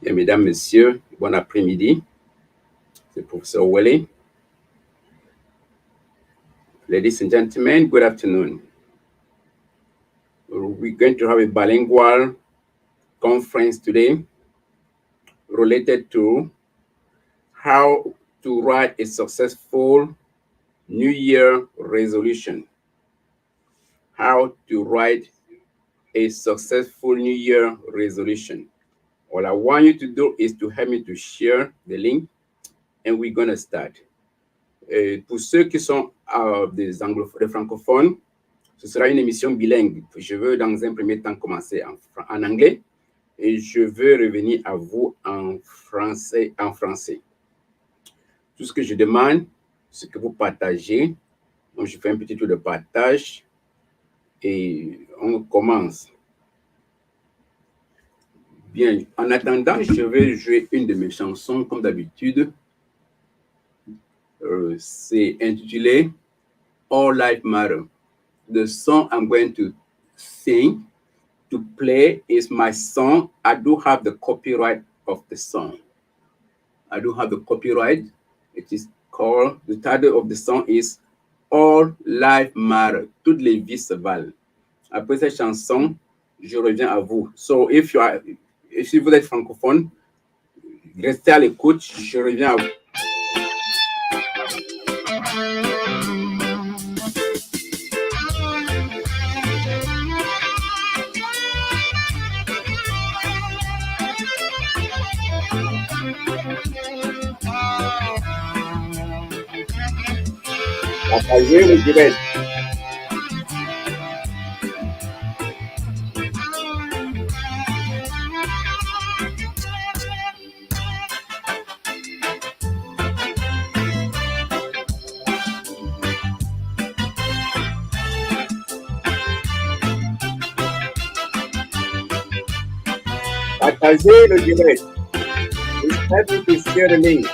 Bien, mesdames, messieurs, bon après-midi. C'est le professeur Welle. Ladies and gentlemen, good afternoon. We're going to have a bilingual conference today related to how to write a successful New Year resolution. How to write a successful New Year resolution. All I want you to do is to help me to share the link and we're going to start. Pour ceux qui sont des francophones, ce sera une émission bilingue. Je veux dans un premier temps commencer en anglais et je veux revenir à vous en français. Tout ce que je demande, c'est que vous partagez. Donc, je fais un petit tour de partage et on commence. Bien, en attendant, je vais jouer une de mes chansons comme d'habitude. C'est intitulé All Life Matter. The song I'm going to sing, to play, is my song. I do have the copyright of the song. I do have the copyright. It is called, the title of the song is All Life Matter. Toutes les vies se valent. Après cette chanson, je reviens à vous. So si vous êtes francophone, restez à l'écoute, je reviens à vous. Partagez le direct. Partagez le direct. It's happy to share the link.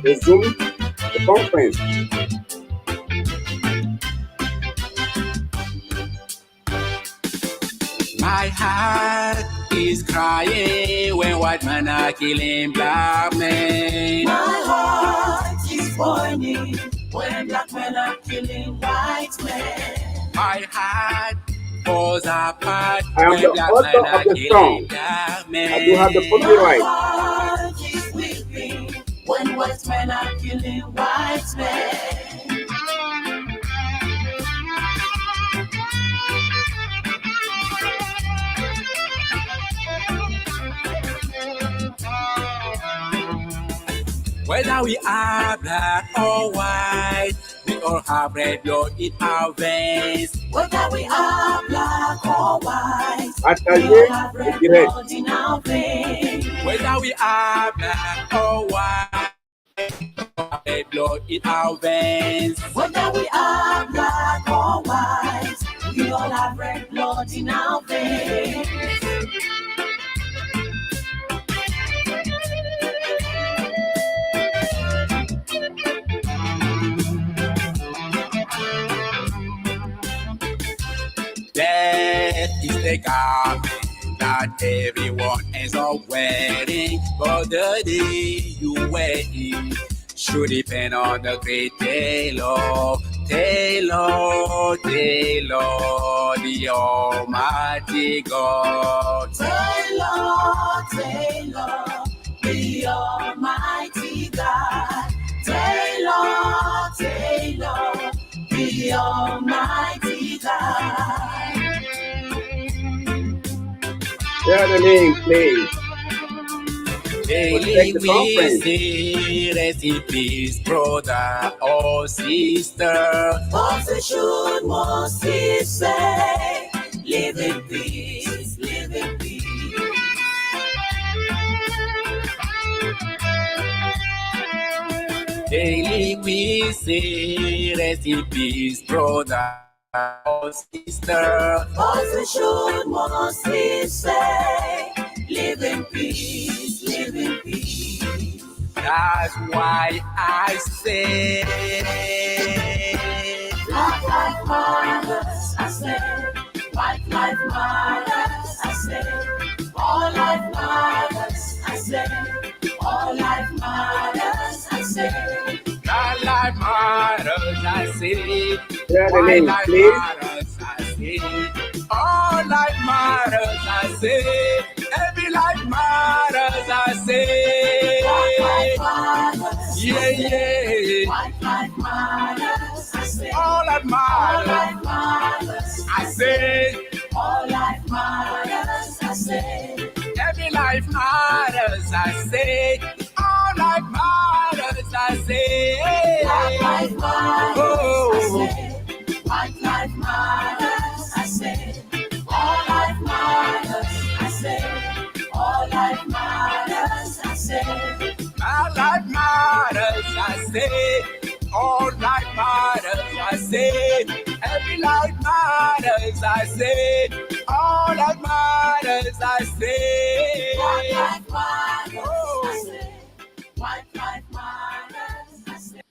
The Zoom, the conference. My heart is crying when white men are killing black men. My heart is burning when black men are killing white men. My heart falls apart I am when the black author men are of the killing song. black men. I do have the My copyright. heart is weeping when white men are killing white men. Whether we are black or white, we all have red blood in our veins. Whether we are black or white, we Partagez all have le red direct. blood in our veins. Whether we are black or white, red blood in our veins. Whether we are black or white, we all have red blood in our veins. Death is the garment that everyone ends up wearing, but the day you wear it should depend on the great Taylor, the Almighty God. Taylor, the Almighty God. Taylor, the Almighty God. Share the link, please. Daily the we conference. say recipes, brother or sister. What we should mostly say, live in peace, live in peace. Daily we say recipes, brother or sister. What we should mostly say, live in peace, live in peace. That's why I say Black life matters, I say. White life matters, I say. All life matters, say. Share the Why link, life please. matters, I say. All life matters, I say. Every life matters, I say. Black life matters. Yeah, yeah. White life matters. I say. All that All matters, life matters. I say. All life matters. I say. Every life matters, I say. All life matters, I say. Black life matters. Oh. I say. White life matters. I say. All life matters. I say. All life matters. I say. My life matters, I say. All life matters, I say. Every life matters, I say. All life matters, I say. Black life matters. I Oh. say. White life matters. I say.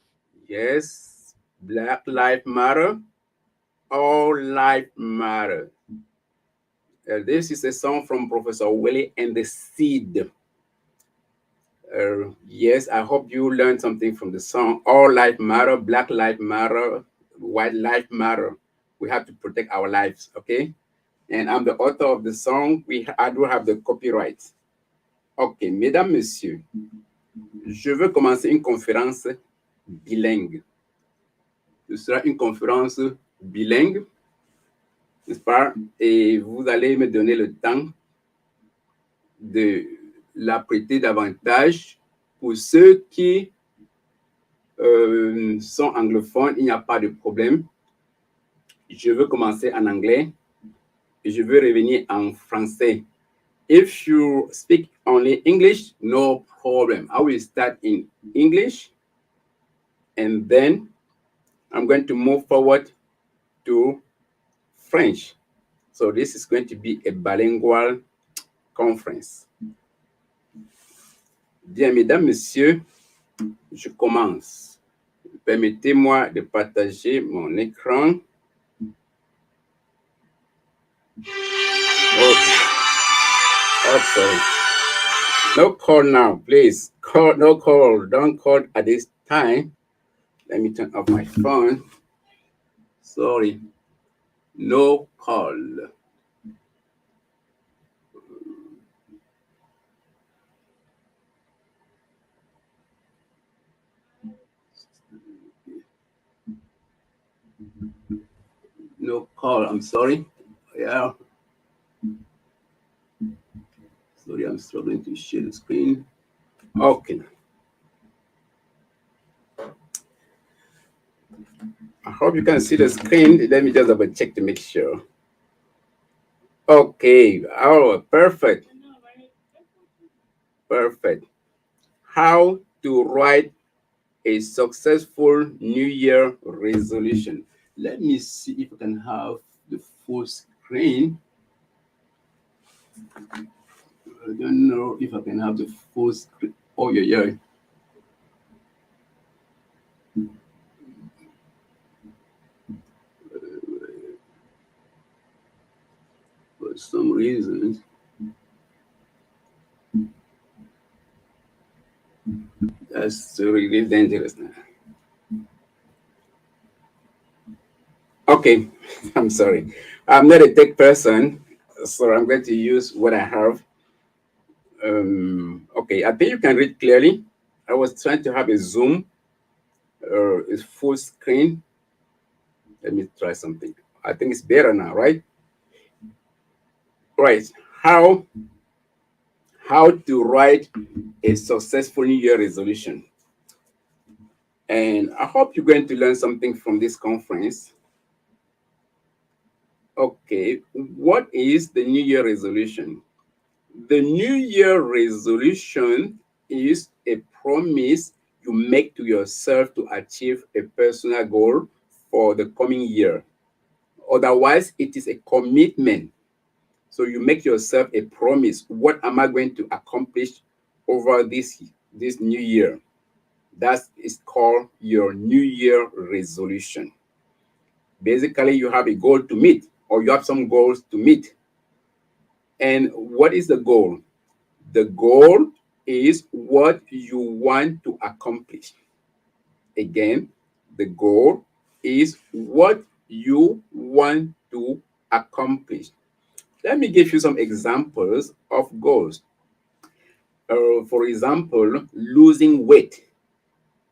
Yes, Black Lives Matter. All life matter. This is a song from Professor Willie and the Seed. Yes, I hope you learned something from the song. All life matter, Black life matter, white life matter. We have to protect our lives, okay? And I'm the author of the song. I do have the copyright. Ok, mesdames, messieurs, je veux commencer une conférence bilingue. Ce sera une conférence bilingue, n'est-ce pas? Et vous allez me donner le temps de la prêter davantage. Pour ceux qui sont anglophones, il n'y a pas de problème. Je veux commencer en anglais et je veux revenir en français. If you speak only English, no problem. I will start in English and then I'm going to move forward to French. So this is going to be a bilingual conference. Bien, mesdames, messieurs, je commence. Permettez-moi de partager mon écran. Oh, sorry. No call now, please. No call. Don't call at this time. Let me turn off my phone. Sorry. No call. No call. I'm sorry. Yeah. Sorry, I'm struggling to share the screen. Okay. I hope you can see the screen. Let me just double check to make sure. Okay. Oh, perfect. Perfect. How to write a successful New Year resolution. Let me see if I can have the full screen. I don't know if I can have the full screen. Oh, yeah. For some reason, that's really dangerous now. Okay, I'm sorry. I'm not a tech person, so I'm going to use what I have. Okay, I think you can read clearly. I was trying to have a zoom, a full screen. Let me try something. I think it's better now, right? Right. How to write a successful New Year resolution. And I hope you're going to learn something from this conference. Okay, what is the New Year resolution? The New Year resolution is a promise you make to yourself to achieve a personal goal for the coming year. Otherwise, it is a commitment. So you make yourself a promise. What am I going to accomplish over this new year? That is called your New Year resolution. Basically, you have a goal to meet, or you have some goals to meet. And what is the goal? The goal is what you want to accomplish. Again, the goal is what you want to accomplish. Let me give you some examples of goals. For example, losing weight.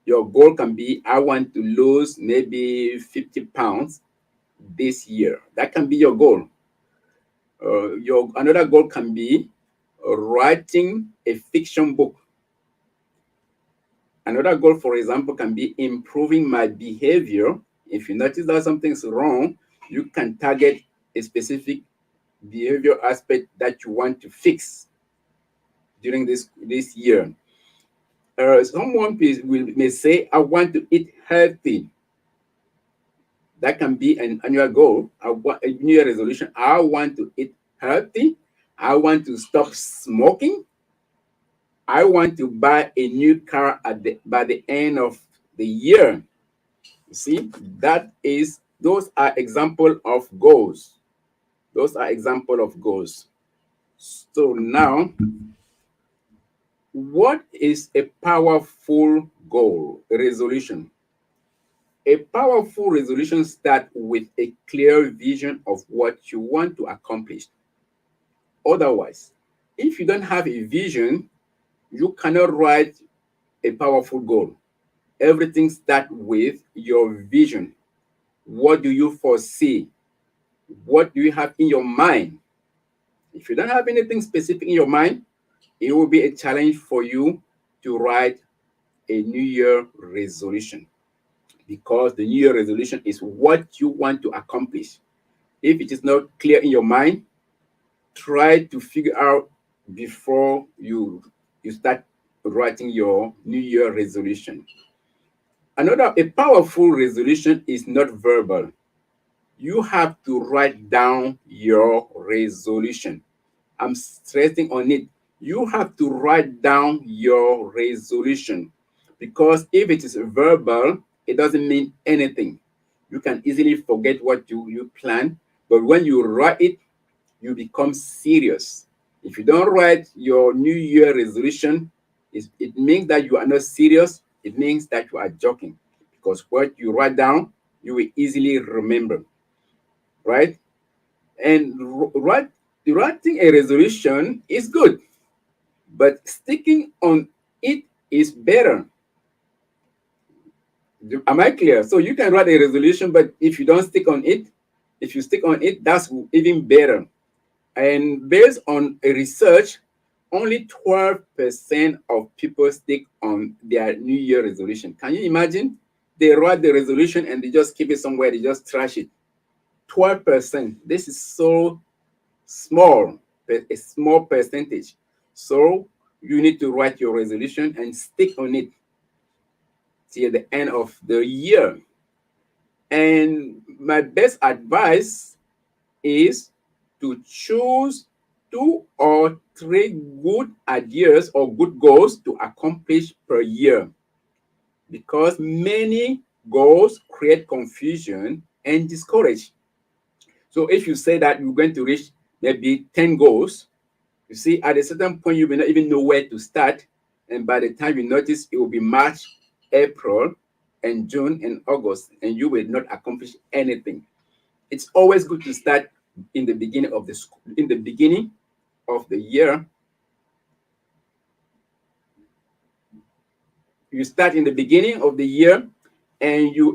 Your goal can be, I want to lose maybe 50 pounds this year. That can be your goal. Your another goal can be writing a fiction book. Another goal, for example, can be improving my behavior. If you notice that something's wrong, you can target a specific behavior aspect that you want to fix during this year. Someone may say, I want to eat healthy. That can be an annual goal, a New Year resolution. I want to eat healthy. I want to stop smoking. I want to buy a new car by the end of the year. You see, those are example of goals. Those are example of goals. So now, what is a powerful goal, a resolution? A powerful resolution starts with a clear vision of what you want to accomplish. Otherwise, if you don't have a vision, you cannot write a powerful goal. Everything starts with your vision. What do you foresee? What do you have in your mind? If you don't have anything specific in your mind, it will be a challenge for you to write a New Year resolution, because the New Year resolution is what you want to accomplish. If it is not clear in your mind, try to figure out before you start writing your New Year resolution. A powerful resolution is not verbal. You have to write down your resolution. I'm stressing on it. You have to write down your resolution, because if it is verbal, it doesn't mean anything. You can easily forget what you plan, but when you write it, you become serious. If you don't write your New Year resolution, it means that you are not serious. It means that you are joking, because what you write down, you will easily remember, right? And writing a resolution is good, but sticking on it is better. Am I clear? So you can write a resolution, but if you don't stick on it, if you stick on it, that's even better. And based on a research, only 12% of people stick on their New Year resolution. Can you imagine? They write the resolution and they just keep it somewhere, they just trash it. 12%. This is so small, a small percentage. So you need to write your resolution and stick on it till the end of the year. And my best advice is to choose 2 or 3 good ideas or good goals to accomplish per year, because many goals create confusion and discourage. So if you say that you're going to reach maybe 10 goals, you see, at a certain point, you may not even know where to start. And by the time you notice, it will be March, April, and June, and August, and you will not accomplish anything. It's always good to start in the beginning of the year. You start in the beginning of the year, and you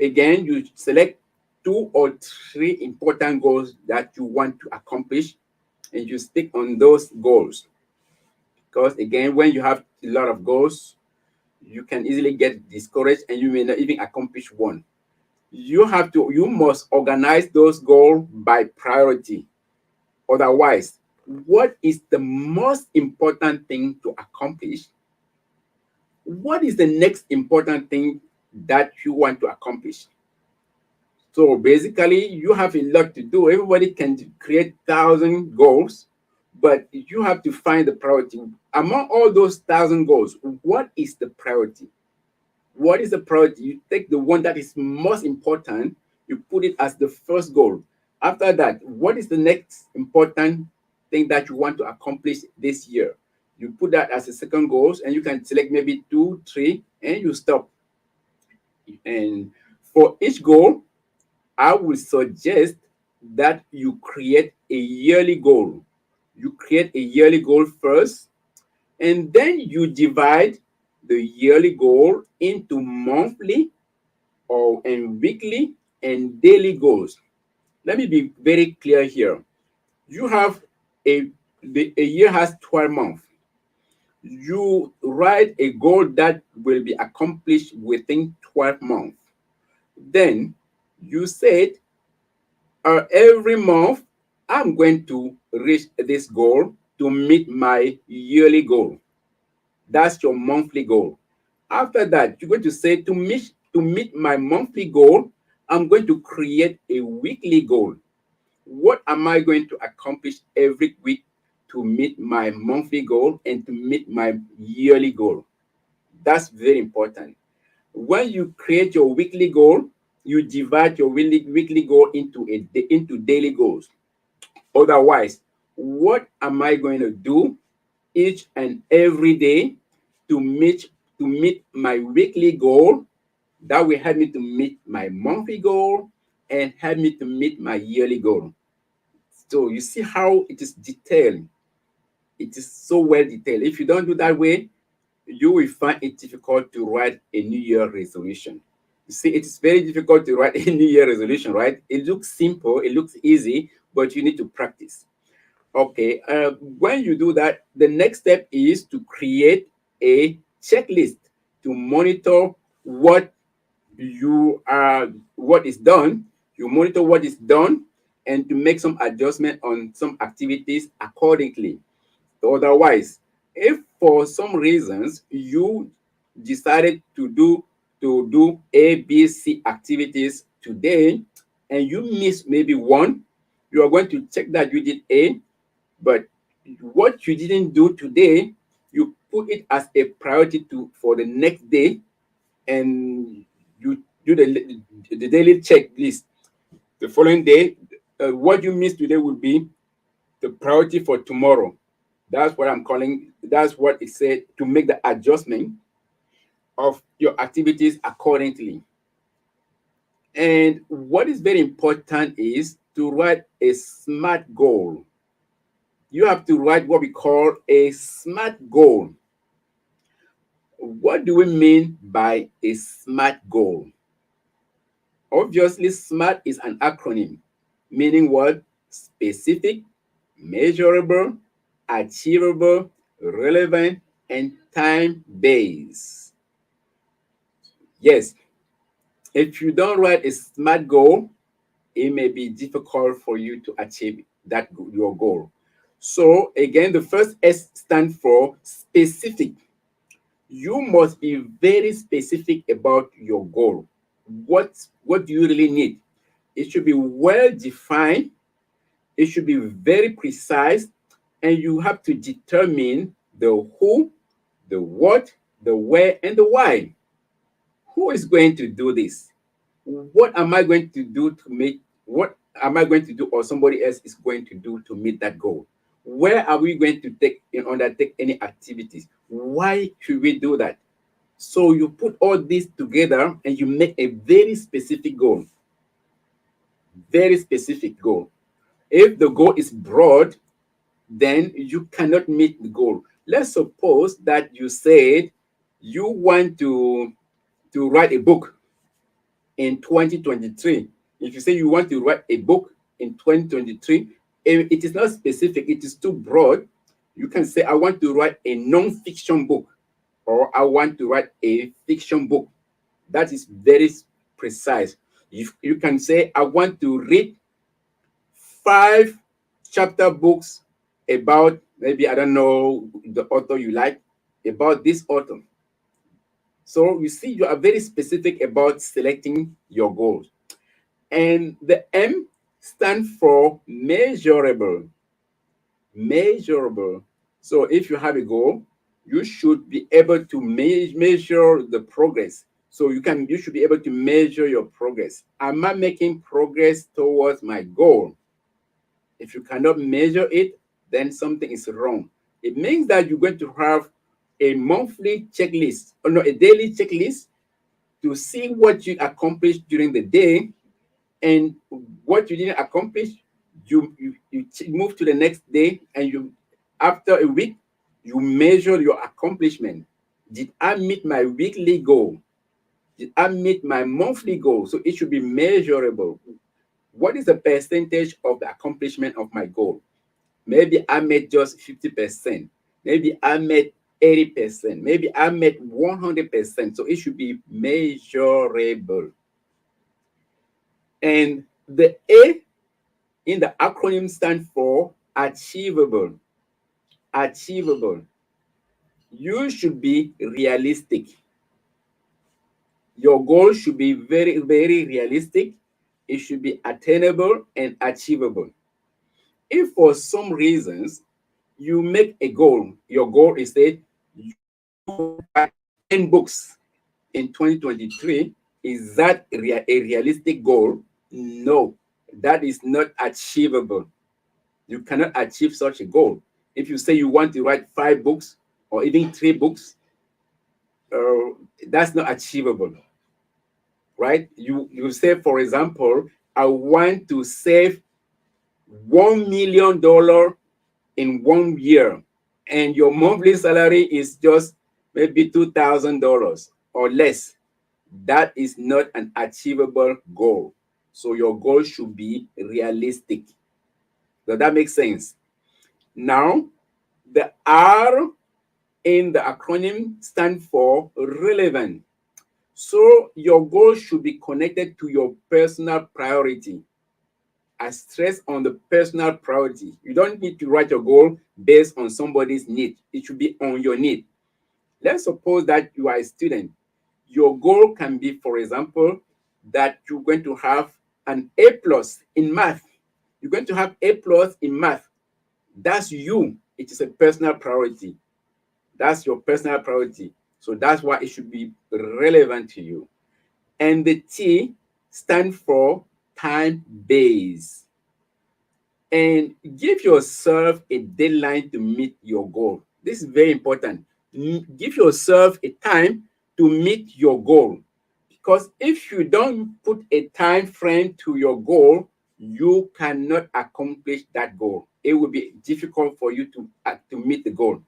select 2 or 3 important goals that you want to accomplish, and you stick on those goals. Because again, when you have a lot of goals, you can easily get discouraged and you may not even accomplish one. You must organize those goals by priority. Otherwise, what is the most important thing to accomplish? What is the next important thing that you want to accomplish? So basically, you have a lot to do. Everybody can create 1,000 goals, but you have to find the priority. Among all those 1,000 goals, what is the priority? What is the priority? You take the one that is most important, you put it as the first goal. After that, what is the next important thing that you want to accomplish this year? You put that as a second goal, and you can select maybe 2, 3, and you stop. And for each goal, I would suggest that you create a yearly goal. You create a yearly goal first, and then you divide the yearly goal into monthly or and weekly and daily goals. Let me be very clear here. You have a year has 12 months. You write a goal that will be accomplished within 12 months. Then you said, every month I'm going to reach this goal to meet my yearly goal. That's your monthly goal. After that, you're going to say, to meet my monthly goal, I'm going to create a weekly goal. What am I going to accomplish every week to meet my monthly goal and to meet my yearly goal? That's very important. When you create your weekly goal, you divide your weekly goal into daily goals. Otherwise, what am I going to do each and every day to meet my weekly goal? That will help me to meet my monthly goal and help me to meet my yearly goal. So you see how it is detailed. It is so well detailed. If you don't do that way, you will find it difficult to write a New Year resolution. You see, it is very difficult to write a New Year resolution, right? It looks simple, it looks easy, but you need to practice. Okay, when you do that, the next step is to create a checklist to monitor what what is done. You monitor what is done and to make some adjustment on some activities accordingly. Otherwise, if for some reasons you decided to do A, B, C activities today and you miss maybe one, you are going to check that you did A, but what you didn't do today, you put it as a priority for the next day, and you do the daily checklist. The following day, what you missed today will be the priority for tomorrow. That's what it said, to make the adjustment of your activities accordingly. And what is very important is to write a SMART goal. You have to write what we call a SMART goal. What do we mean by a SMART goal? Obviously, SMART is an acronym, meaning what? Specific, measurable, achievable, relevant, and time-based. Yes, if you don't write a SMART goal, it may be difficult for you to achieve your goal. So again, the first S stands for specific. You must be very specific about your goal. What do you really need? It should be well defined. It should be very precise, and you have to determine the who, the what, the where, and the why. Who is going to do this? What am I going to do to meet? What am I going to do, or somebody else is going to do to meet that goal? Where are we going to undertake any activities? Why should we do that? So you put all this together and you make a very specific goal. Very specific goal. If the goal is broad, then you cannot meet the goal. Let's suppose that you said you want to write a book in 2023. If you say you want to write a book in 2023, if it is not specific, it is too broad, you can say, I want to write a non-fiction book, or I want to write a fiction book. That is very precise. You can say, I want to read 5 chapter books about, maybe, I don't know, the author you like, about this author. So you see, you are very specific about selecting your goals. And the M stands for measurable. Measurable. So if you have a goal, you should be able to measure the progress. So you should be able to measure your progress. Am I making progress towards my goal? If you cannot measure it, then something is wrong. It means that you're going to have a monthly checklist, or no, a daily checklist, to see what you accomplished during the day and what you didn't accomplish, you move to the next day, and you, after a week, you measure your accomplishment. Did I meet my weekly goal? Did I meet my monthly goal? So it should be measurable. What is the percentage of the accomplishment of my goal? Maybe I met just 50%. Maybe I met 80%. Maybe I met 100%. So it should be measurable. And the A in the acronym stands for achievable. Achievable. You should be realistic. Your goal should be very, very realistic. It should be attainable and achievable. If for some reasons you make a goal, your goal is that you write 10 books in 2023, is that a realistic goal? No, that is not achievable. You cannot achieve such a goal. If you say you want to write 5 books or even 3 books, that's not achievable, right? You say, for example, I want to save $1 million in 1 year, and your monthly salary is just maybe $2,000 or less. That is not an achievable goal. So your goal should be realistic. Does that make sense? Now, the R in the acronym stands for relevant. So your goal should be connected to your personal priority. I stress on the personal priority. You don't need to write your goal based on somebody's need. It should be on your need. Let's suppose that you are a student. Your goal can be, for example, that you're going to have an A plus in math. You're going to have A plus in math. That's you. It is a personal priority. That's your personal priority. So that's why it should be relevant to you. And the T stands for time base. And give yourself a deadline to meet your goal. This is very important. Give yourself a time to meet your goal. Because if you don't put a time frame to your goal, you cannot accomplish that goal. It will be difficult for you to meet the goal.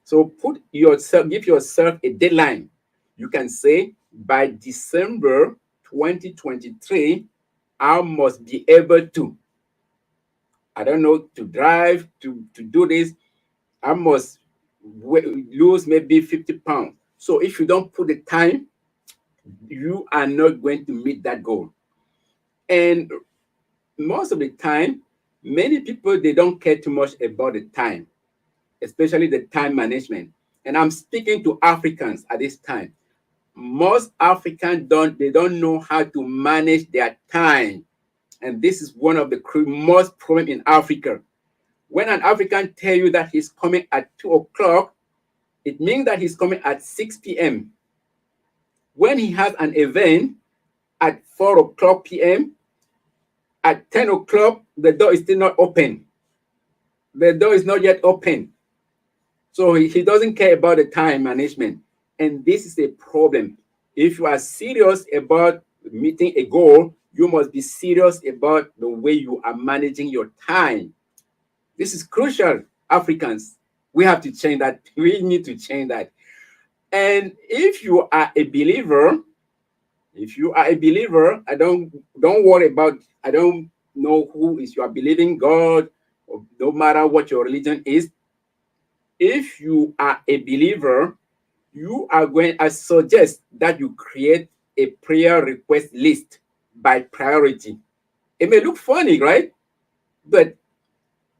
So give yourself a deadline. You can say, by December 2023, I must be able to, I don't know, to drive, to do this. I must lose maybe 50 pounds. So if you don't put the time, you are not going to meet that goal. And most of the time, many people, they don't care too much about the time, especially the time management. And I'm speaking to Africans at this time. Most Africans don't know how to manage their time. And this is one of the most problem in Africa. When an African tell you that he's coming at 2 o'clock, it means that he's coming at 6 p.m. When he has an event at 4 o'clock p.m., at 10 o'clock, the door is still not open. The door is not yet open. So he doesn't care about the time management. And this is a problem. If you are serious about meeting a goal, you must be serious about the way you are managing your time. This is crucial, Africans. We have to change that. We need to change that. And if you are a believer, I don't worry about, I don't know who is you are believing, God, or no matter what your religion is. If you are a believer, I suggest that you create a prayer request list by priority. It may look funny, right? But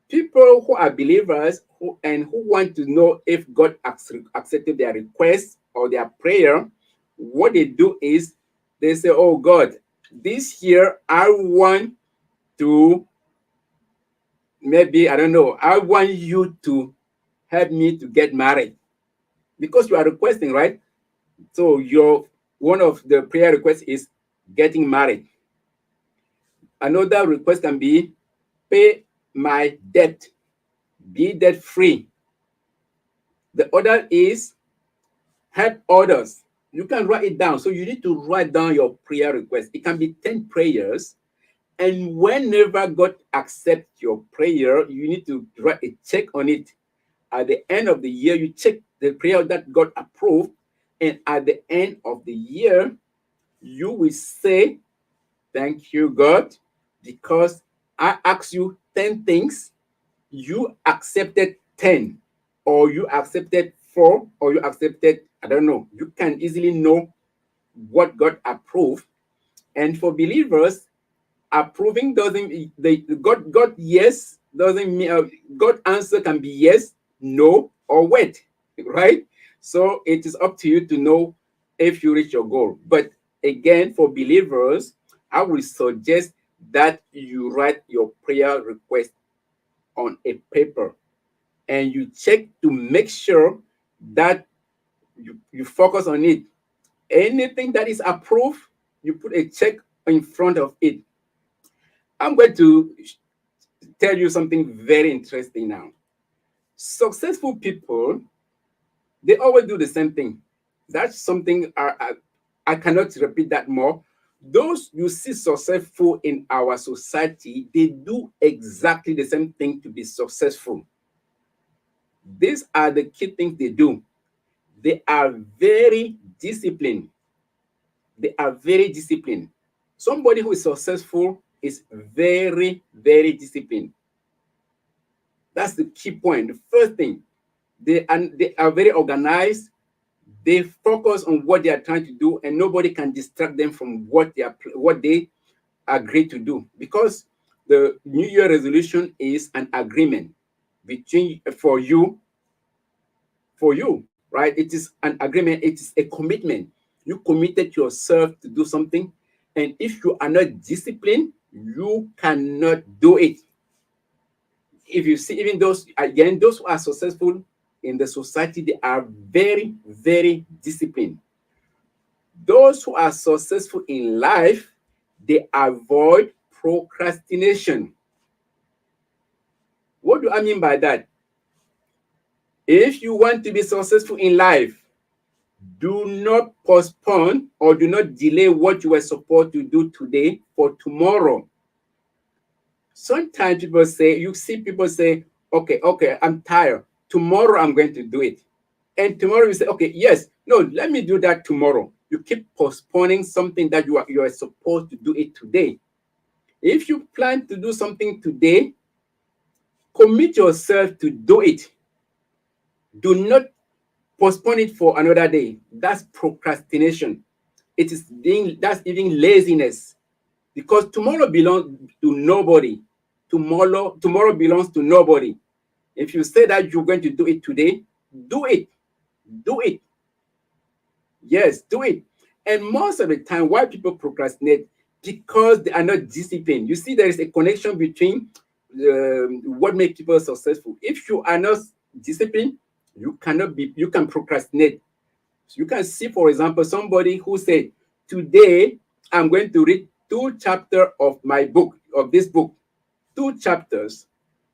people who are believers who want to know if God accepted their request or their prayer, what they do is they say, oh God, this year I want to, maybe, I don't know, I want you to help me to get married. Because you are requesting, right? So one of the prayer requests is getting married. Another request can be pay my debt, be debt free. The other is help others. You can write it down. So you need to write down your prayer request. It can be 10 prayers. And whenever God accepts your prayer, you need to write a check on it. At the end of the year, you check the prayer that God approved. And at the end of the year, you will say, thank you, God, because I asked you 10 things. You accepted 10, or you accepted 4, or you accepted, I don't know. You can easily know what God approved. And for believers, approving doesn't God yes doesn't mean God answer can be yes, no, or wait, right? So it is up to you to know if you reach your goal. But again, for believers, I will suggest that you write your prayer request on a paper and you check to make sure that you focus on it. Anything that is approved, you put a check in front of it. I'm going to tell you something very interesting now. Successful people, they always do the same thing. That's something I cannot repeat that more. Those you see successful in our society, they do exactly the same thing to be successful. These are the key things they do. They are very disciplined. They are very disciplined. Somebody who is successful is very, very disciplined. That's the key point. The first thing, they are very organized. They focus on what they are trying to do, and nobody can distract them from what they agree to do. Because the New Year resolution is an agreement between for you, right? It is an agreement. It is a commitment. You committed yourself to do something, and if you are not disciplined, you cannot do it. If you see, even those who are successful in the society, they are very, very disciplined. Those who are successful in life, they avoid procrastination. What do I mean by that? If you want to be successful in life, do not postpone or do not delay what you were supposed to do today for tomorrow. Sometimes you see people say, okay, I'm tired. Tomorrow I'm going to do it. And tomorrow you say, okay, yes, no, let me do that tomorrow. You keep postponing something that you are supposed to do it today. If you plan to do something today, commit yourself to do it. Do not postpone it for another day. That's procrastination. That's even laziness. Because tomorrow belongs to nobody. Tomorrow belongs to nobody. If you say that you're going to do it today, do it. Do it. Yes, do it. And most of the time, why people procrastinate? Because they are not disciplined. You see, there is a connection between what makes people successful. If you are not disciplined, you can procrastinate. So you can see, for example, somebody who said, today I'm going to read 2 chapters of my book, of this book, 2 chapters.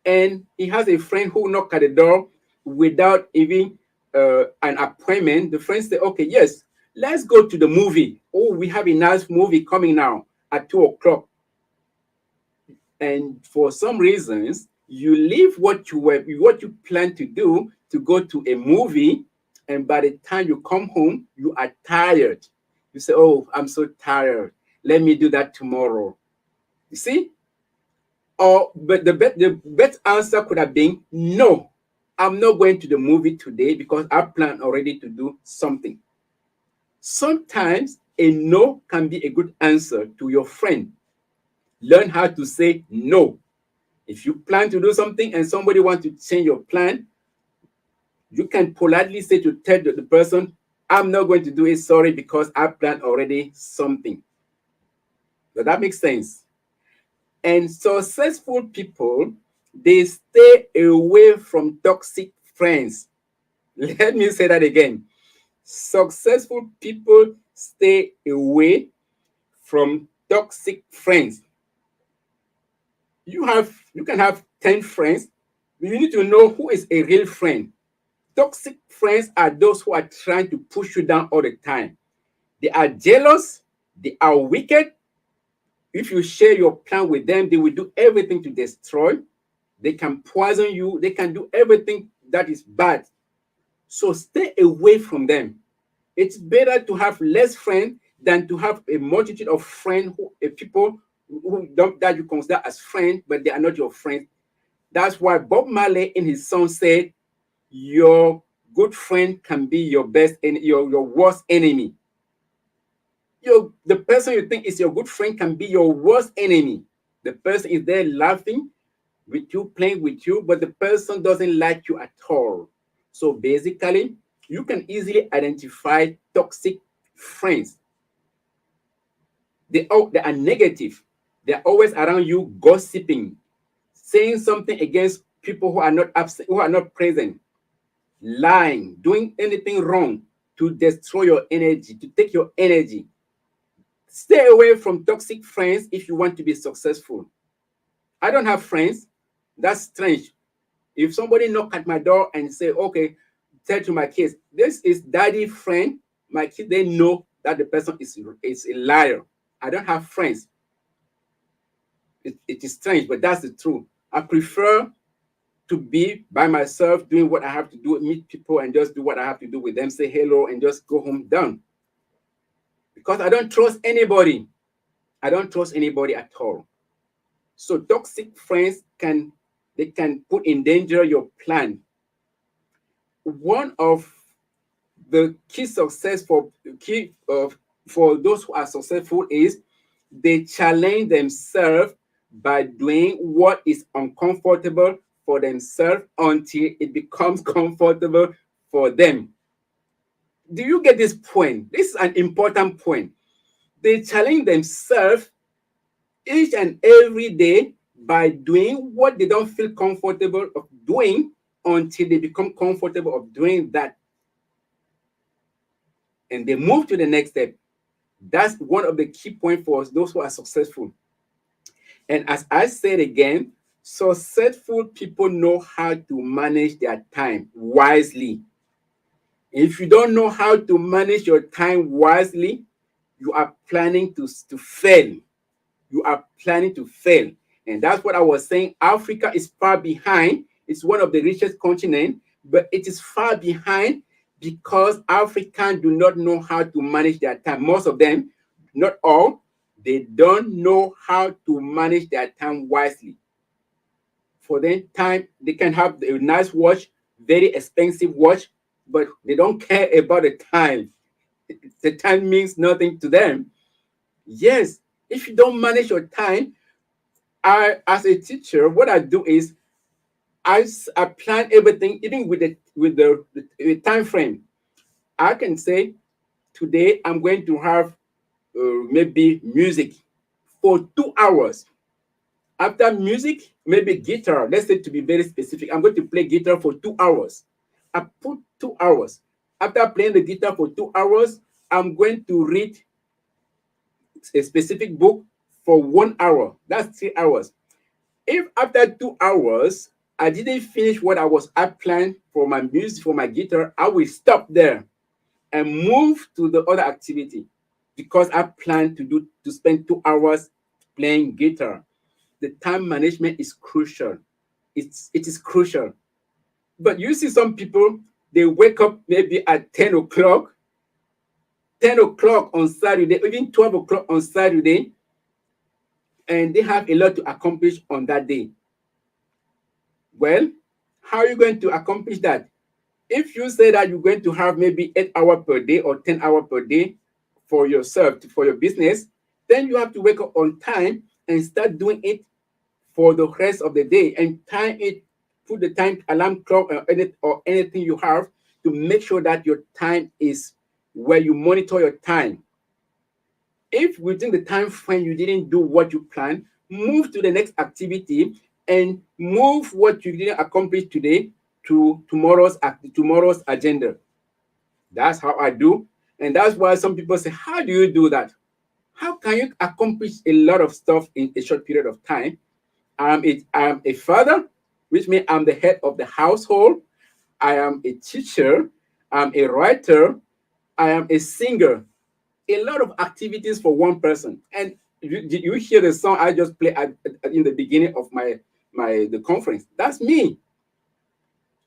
And he has a friend who knocked at the door without even an appointment. The friend said, okay, yes, let's go to the movie. Oh, we have a nice movie coming now at 2:00. And for some reasons, you leave what you plan to do to go to a movie, and by the time you come home, you are tired. You say, oh, I'm so tired. Let me do that tomorrow. You see? But the best answer could have been, no, I'm not going to the movie today because I plan already to do something. Sometimes a no can be a good answer to your friend. Learn how to say no. If you plan to do something and somebody wants to change your plan, you can politely say to tell the person, I'm not going to do it, sorry, because I planned already something. Does that make sense? And successful people, they stay away from toxic friends. Let me say that again. Successful people stay away from toxic friends. You can have 10 friends. You need to know who is a real friend. Toxic friends are those who are trying to push you down all the time. They are jealous. They are wicked. If you share your plan with them, they will do everything to destroy. They can poison you. They can do everything that is bad. So stay away from them. It's better to have less friends than to have a multitude of friends, people who don't, that you consider as friends, but they are not your friends. That's why Bob Marley in his song said, "Your good friend can be your best and your worst enemy." The person you think is your good friend can be your worst enemy. The person is there laughing with you, playing with you, but the person doesn't like you at all. So basically, you can easily identify toxic friends. They are negative. They're always around you, gossiping, saying something against people who are not absent, who are not present, lying, doing anything wrong to destroy your energy, to take your energy. Stay away from toxic friends if you want to be successful. I don't have friends. That's strange. If somebody knock at my door and say, okay, tell to my kids, this is daddy friend, my kids, they know that the person is a liar. I don't have friends. It is strange, but that's the truth. I prefer to be by myself, doing what I have to do, meet people and just do what I have to do with them, say hello and just go home done. Because I don't trust anybody. I don't trust anybody at all. So toxic friends can put in danger your plan. One of the key success for those who are successful is they challenge themselves by doing what is uncomfortable for themselves until it becomes comfortable for them. Do you get this point? This is an important point. They challenge themselves each and every day by doing what they don't feel comfortable of doing until they become comfortable of doing that. And they move to the next step. That's one of the key points for those who are successful. And as I said again, successful people know how to manage their time wisely. If you don't know how to manage your time wisely, you are planning to fail. You are planning to fail. And that's what I was saying. Africa is far behind. It's one of the richest continents, but it is far behind because Africans do not know how to manage their time. Most of them, not all, they don't know how to manage their time wisely. For them, time, they can have a nice watch, very expensive watch, but they don't care about the time. The time means nothing to them. Yes, if you don't manage your time, as a teacher, what I do is I plan everything, even with the time frame. I can say today I'm going to have maybe music for 2 hours. After music, maybe guitar. Let's say to be very specific, I'm going to play guitar for 2 hours. I put 2 hours. After playing the guitar for 2 hours, I'm going to read a specific book for 1 hour. That's 3 hours. If after 2 hours I didn't finish what I planned for my music, for my guitar, I will stop there and move to the other activity because I plan to spend 2 hours playing guitar. The time management is crucial. It is crucial. But you see some people, they wake up maybe at 10 o'clock, 10 o'clock on Saturday, even 12 o'clock on Saturday, and they have a lot to accomplish on that day. Well, how are you going to accomplish that? If you say that you're going to have maybe 8 hours per day or 10 hours per day for yourself, for your business, then you have to wake up on time and start doing it for the rest of the day and time it, put the time alarm clock or anything you have to make sure that your time is where you monitor your time. If within the time frame you didn't do what you planned, move to the next activity and move what you didn't accomplish today to tomorrow's agenda. That's how I do. And that's why some people say, how do you do that? How can you accomplish a lot of stuff in a short period of time? I'm a father, which means I'm the head of the household. I am a teacher. I'm a writer. I am a singer. A lot of activities for one person. And you hear the song I just play in the beginning of the conference. That's me.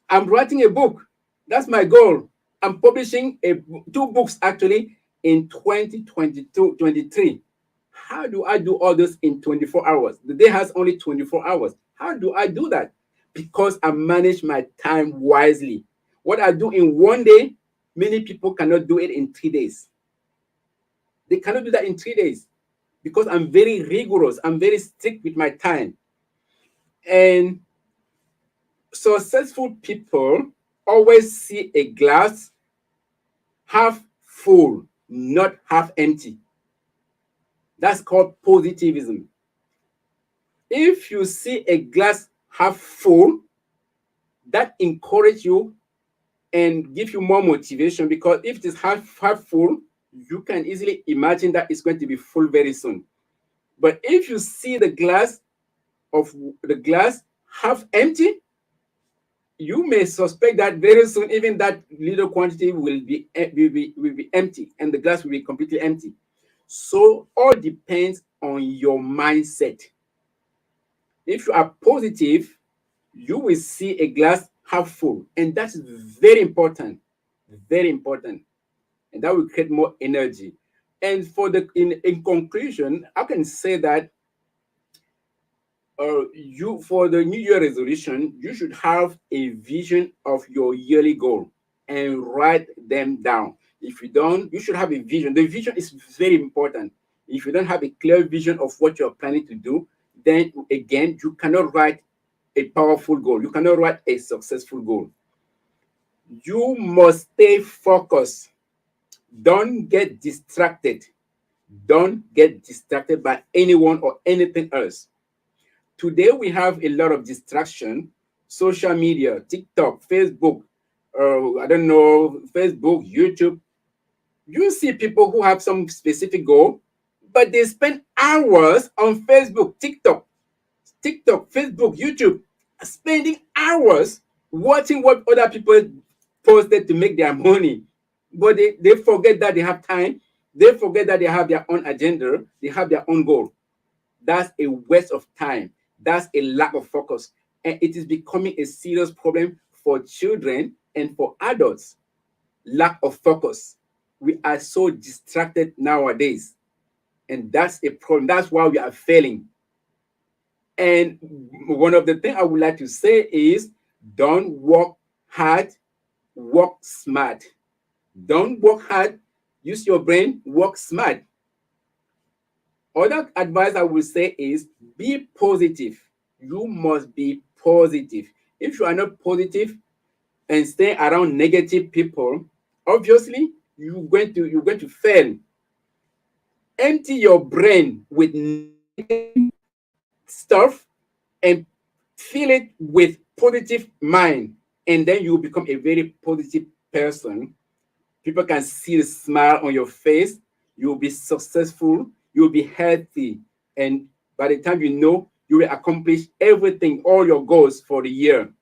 I'm writing a book. That's my goal. I'm publishing two books actually in 2022, 23. How do I do all this in 24 hours? The day has only 24 hours. How do I do that? Because I manage my time wisely. What I do in one day, many people cannot do it in 3 days. They cannot do that in 3 days because I'm very rigorous. I'm very strict with my time. And successful people always see a glass half full, not half empty. That's called positivism. If you see a glass half full, that encourages you and give you more motivation, because if it is half full, you can easily imagine that it's going to be full very soon. But if you see the glass half empty, you may suspect that very soon even that little quantity will be empty and the glass will be completely empty. So all depends on your mindset. If you are positive, you will see a glass half full, and that's very important, very important, and that will create more energy. And in conclusion, I can say that you, for the New Year resolution, you should have a vision of your yearly goal and write them down. If you don't, you should have a vision. The vision is very important. If you don't have a clear vision of what you're planning to do, then again, you cannot write a powerful goal. You cannot write a successful goal. You must stay focused. Don't get distracted. Don't get distracted by anyone or anything else. Today, we have a lot of distraction. Social media, TikTok, Facebook, Facebook, YouTube. You see people who have some specific goal, but they spend hours on Facebook, TikTok, Facebook, YouTube, spending hours watching what other people posted to make their money. But they forget that they have time. They forget that they have their own agenda. They have their own goal. That's a waste of time. That's a lack of focus. And it is becoming a serious problem for children and for adults. Lack of focus. We are so distracted nowadays. And that's a problem. That's why we are failing. And one of the things I would like to say is, don't work hard, work smart. Don't work hard, use your brain, work smart. Other advice I will say is, be positive. You must be positive. If you are not positive and stay around negative people, obviously you're going to fail. Empty your brain with negative stuff and fill it with positive mind, and then you will become a very positive person. People can see the smile on your face. You will be successful. You will be healthy. And by the time you know, you will accomplish everything, all your goals for the year.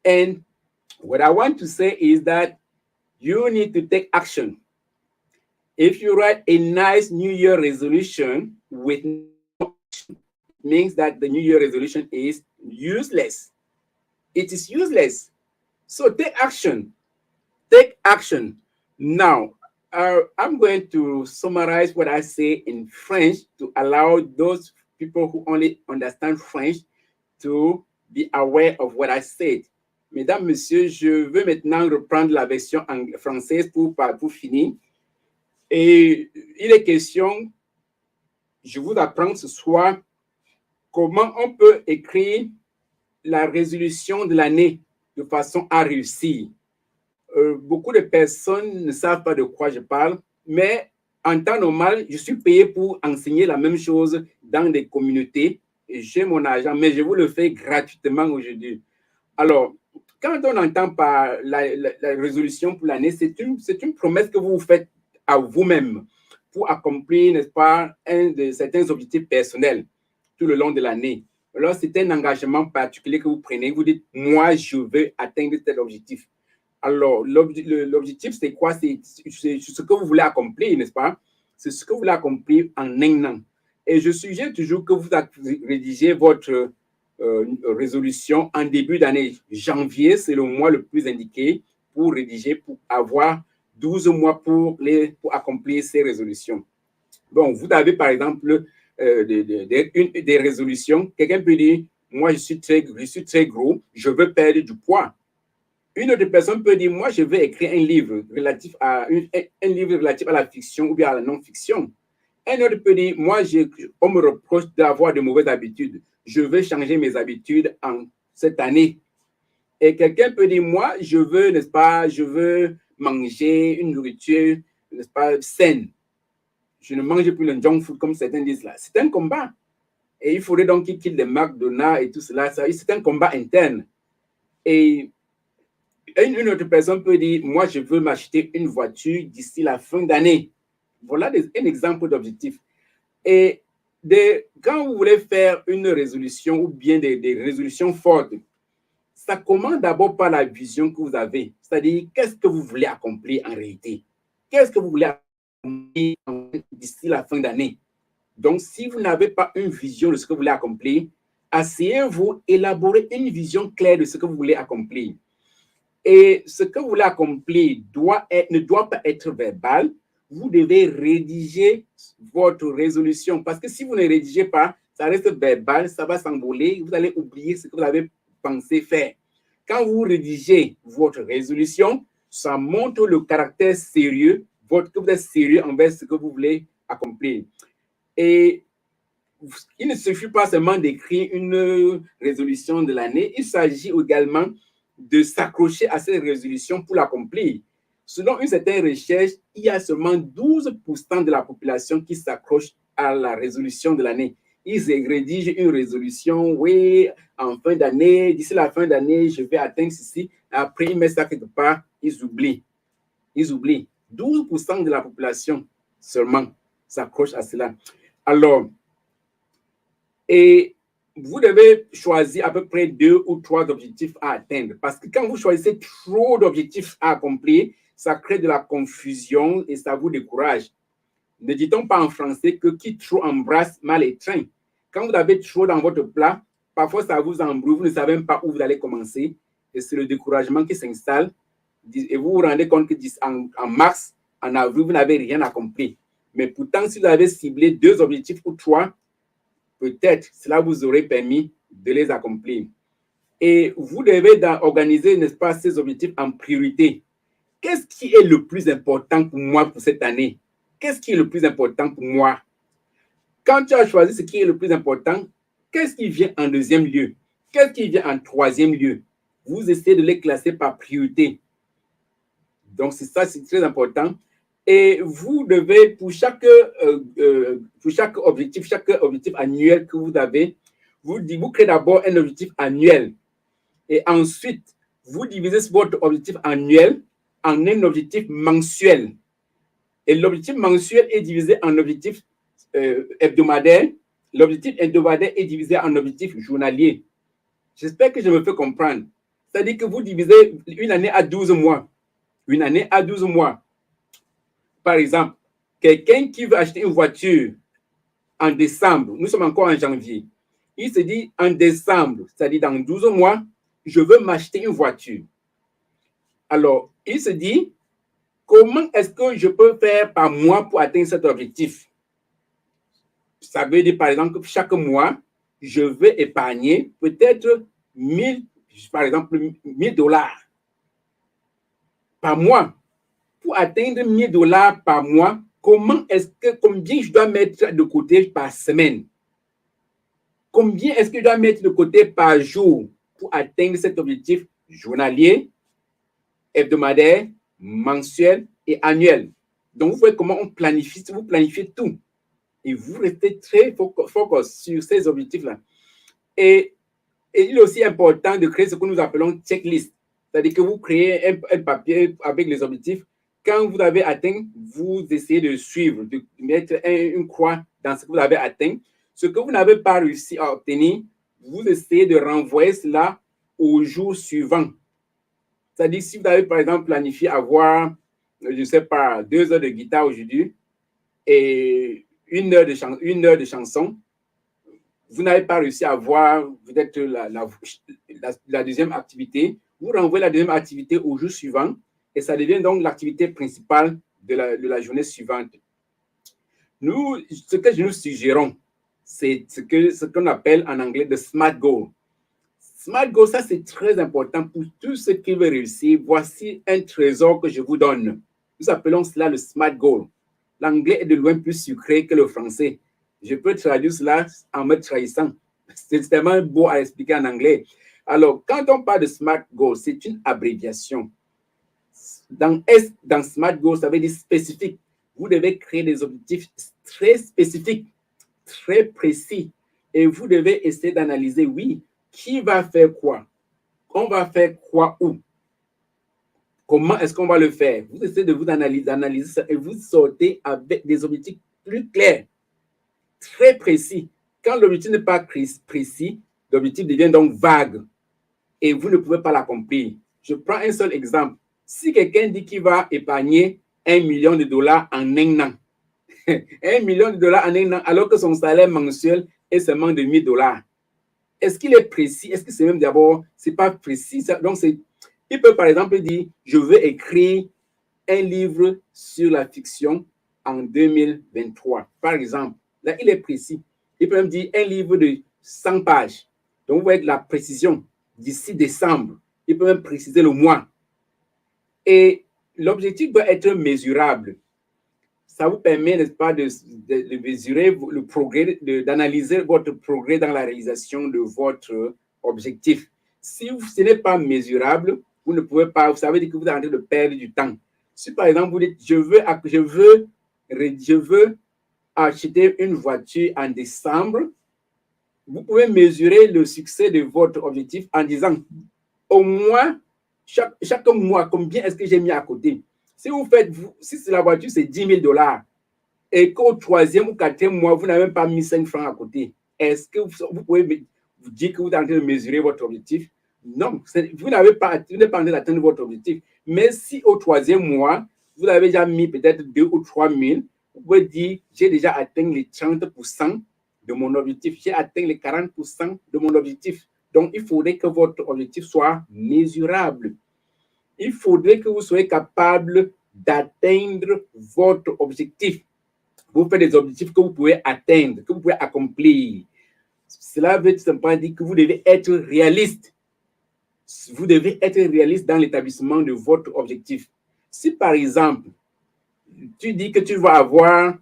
And what I want to say is that you need to take action. If you write a nice New Year resolution with no action, it means that the New Year resolution is useless. It is useless. So take action. Take action. Now, I'm going to summarize what I say in French to allow those people who only understand French to be aware of what I said. Mesdames, Messieurs, je veux maintenant reprendre la version française pour finir. Et il est question, je vous apprends ce soir comment on peut écrire la résolution de l'année de façon à réussir. Beaucoup de personnes ne savent pas de quoi je parle, mais en temps normal, je suis payé pour enseigner la même chose dans des communautés. J'ai mon argent, mais je vous le fais gratuitement aujourd'hui. Alors, quand on entend par la résolution pour l'année, c'est une promesse que vous faites à vous-même pour accomplir, n'est-ce pas, certains objectifs personnels tout le long de l'année. Alors, c'est un engagement particulier que vous prenez. Vous dites, moi, je veux atteindre tel objectif. Alors, l'objectif, c'est quoi? C'est ce que vous voulez accomplir, n'est-ce pas? c'est ce que vous voulez accomplir en un an. Et je suggère toujours que vous rédigez votre résolution en début d'année. Janvier, c'est le mois le plus indiqué pour rédiger, pour avoir 12 mois pour accomplir ces résolutions. Bon, vous avez par exemple des résolutions. Quelqu'un peut dire, moi je suis très gros, je veux perdre du poids. Une autre personne peut dire, moi je veux écrire un livre relatif à la fiction ou bien à la non-fiction. Un autre peut dire, moi on me reproche d'avoir de mauvaises habitudes. Je veux changer mes habitudes en cette année. Et quelqu'un peut dire, moi je veux, n'est-ce pas, je veux manger une nourriture, n'est-ce pas, saine. Je ne mange plus le junk food comme certains disent là. C'est un combat. Et il faudrait donc qu'il les McDonald's et tout cela. C'est un combat interne. Et une autre personne peut dire, moi, je veux m'acheter une voiture d'ici la fin d'année. Voilà un exemple d'objectif. Et quand vous voulez faire une résolution ou bien des résolutions fortes, ça commence d'abord par la vision que vous avez. C'est-à-dire, qu'est-ce que vous voulez accomplir en réalité? Qu'est-ce que vous voulez accomplir d'ici la fin d'année? Donc, si vous n'avez pas une vision de ce que vous voulez accomplir, asseyez-vous, élaborez une vision claire de ce que vous voulez accomplir. Et ce que vous voulez accomplir ne doit pas être verbal. Vous devez rédiger votre résolution. Parce que si vous ne rédigez pas, ça reste verbal, ça va s'envoler, vous allez oublier ce que vous avez pensé faire. Quand vous rédigez votre résolution, ça montre le caractère sérieux, que vous êtes sérieux envers ce que vous voulez accomplir. Et il ne suffit pas seulement d'écrire une résolution de l'année, il s'agit également de s'accrocher à cette résolution pour l'accomplir. Selon une certaine recherche, il y a seulement 12% de la population qui s'accroche à la résolution de l'année. Ils rédigent une résolution, oui, en fin d'année, d'ici la fin d'année, je vais atteindre ceci. Après, ils mettent ça quelque part, ils oublient. 12% de la population seulement s'accroche à cela. Alors, et vous devez choisir à peu près 2 ou 3 objectifs à atteindre. Parce que quand vous choisissez trop d'objectifs à accomplir, ça crée de la confusion et ça vous décourage. Ne dit-on pas en français que qui trop embrasse mal étreint? Quand vous avez trop dans votre plat, parfois ça vous embrouille, vous ne savez même pas où vous allez commencer. Et c'est le découragement qui s'installe. Et vous vous rendez compte que en mars, en avril, vous n'avez rien accompli. Mais pourtant, si vous avez ciblé 2 objectifs ou 3, peut-être cela vous aurait permis de les accomplir. Et vous devez organiser, n'est-ce pas, ces objectifs en priorité. Qu'est-ce qui est le plus important pour moi pour cette année? Qu'est-ce qui est le plus important pour moi? Quand tu as choisi ce qui est le plus important, qu'est-ce qui vient en deuxième lieu? Qu'est-ce qui vient en troisième lieu? Vous essayez de les classer par priorité. Donc, c'est ça, c'est très important. Et vous devez, pour chaque objectif annuel que vous avez, vous créez d'abord un objectif annuel. Et ensuite, vous divisez votre objectif annuel en un objectif mensuel. Et l'objectif mensuel est divisé en objectif hebdomadaire. L'objectif hebdomadaire est divisé en objectif journalier. J'espère que je me fais comprendre. C'est-à-dire que vous divisez une année à 12 mois. Une année à 12 mois. Par exemple, quelqu'un qui veut acheter une voiture en décembre, nous sommes encore en janvier, il se dit en décembre, c'est-à-dire dans 12 mois, je veux m'acheter une voiture. Alors, il se dit, comment est-ce que je peux faire par mois pour atteindre cet objectif? Ça veut dire, par exemple, que chaque mois, je vais épargner peut-être 1000, par exemple, $1000 par mois. Pour atteindre $1000 par mois, combien je dois mettre de côté par semaine? Combien est-ce que je dois mettre de côté par jour pour atteindre cet objectif journalier, hebdomadaire, mensuel et annuel? Donc, vous voyez comment on planifie, vous planifiez tout. Et vous restez très focus sur ces objectifs-là. Et il est aussi important de créer ce que nous appelons checklist. C'est-à-dire que vous créez un papier avec les objectifs. Quand vous avez atteint, vous essayez de suivre, de mettre une croix dans ce que vous avez atteint. Ce que vous n'avez pas réussi à obtenir, vous essayez de renvoyer cela au jour suivant. C'est-à-dire, si vous avez, par exemple, planifié avoir, je ne sais pas, 2 heures de guitare aujourd'hui, et une heure de chanson, vous n'avez pas réussi à voir peut-être la deuxième activité, vous renvoyez la deuxième activité au jour suivant et ça devient donc l'activité principale de la journée suivante. Nous, ce que nous suggérons, c'est ce qu'on appelle en anglais de SMART goal. SMART goal, ça c'est très important pour tous ceux qui veulent réussir. Voici un trésor que je vous donne. Nous appelons cela le SMART goal. L'anglais est de loin plus sucré que le français. Je peux traduire cela en me trahissant. C'est tellement beau à expliquer en anglais. Alors, quand on parle de SMART goal, c'est une abréviation. Dans SMART goal, ça veut dire spécifique. Vous devez créer des objectifs très spécifiques, très précis. Et vous devez essayer d'analyser, oui, qui va faire quoi? On va faire quoi où? Comment est-ce qu'on va le faire? Vous essayez de vous analyser ça et vous sortez avec des objectifs plus clairs, très précis. Quand l'objectif n'est pas précis, l'objectif devient donc vague et vous ne pouvez pas l'accomplir. Je prends un seul exemple. Si quelqu'un dit qu'il va épargner $1 million en un an, $1 million en un an, alors que son salaire mensuel est seulement de $1,000, est-ce qu'il est précis? Est-ce que c'est même d'abord, c'est pas précis? Donc, il peut par exemple dire, je veux écrire un livre sur la fiction en 2023. Par exemple, là, il est précis. Il peut même dire un livre de 100 pages. Donc, vous voyez la précision d'ici décembre. Il peut même préciser le mois. Et l'objectif doit être mesurable. Ça vous permet, n'est-ce pas, de mesurer le progrès, d'analyser votre progrès dans la réalisation de votre objectif. Si ce n'est pas mesurable, vous ne pouvez pas, vous savez que vous êtes en train de perdre du temps. Si par exemple vous dites, je veux acheter une voiture en décembre, vous pouvez mesurer le succès de votre objectif en disant, au moins, chaque mois, combien est-ce que j'ai mis à côté? Si la voiture, c'est $10 000 et qu'au troisième ou quatrième mois, vous n'avez même pas mis 5 francs à côté, est-ce que vous pouvez vous dire que vous êtes en train de mesurer votre objectif? Non, vous n'êtes pas en train d'atteindre votre objectif. Mais si au troisième mois, vous avez déjà mis peut-être 2 ou 3 000, vous pouvez dire, j'ai déjà atteint les 30% de mon objectif, j'ai atteint les 40% de mon objectif. Donc, il faudrait que votre objectif soit mesurable. Il faudrait que vous soyez capable d'atteindre votre objectif. Vous faites des objectifs que vous pouvez atteindre, que vous pouvez accomplir. Cela veut tout simplement dire que vous devez être réaliste. Vous devez être réaliste dans l'établissement de votre objectif. Si par exemple, tu dis que tu vas avoir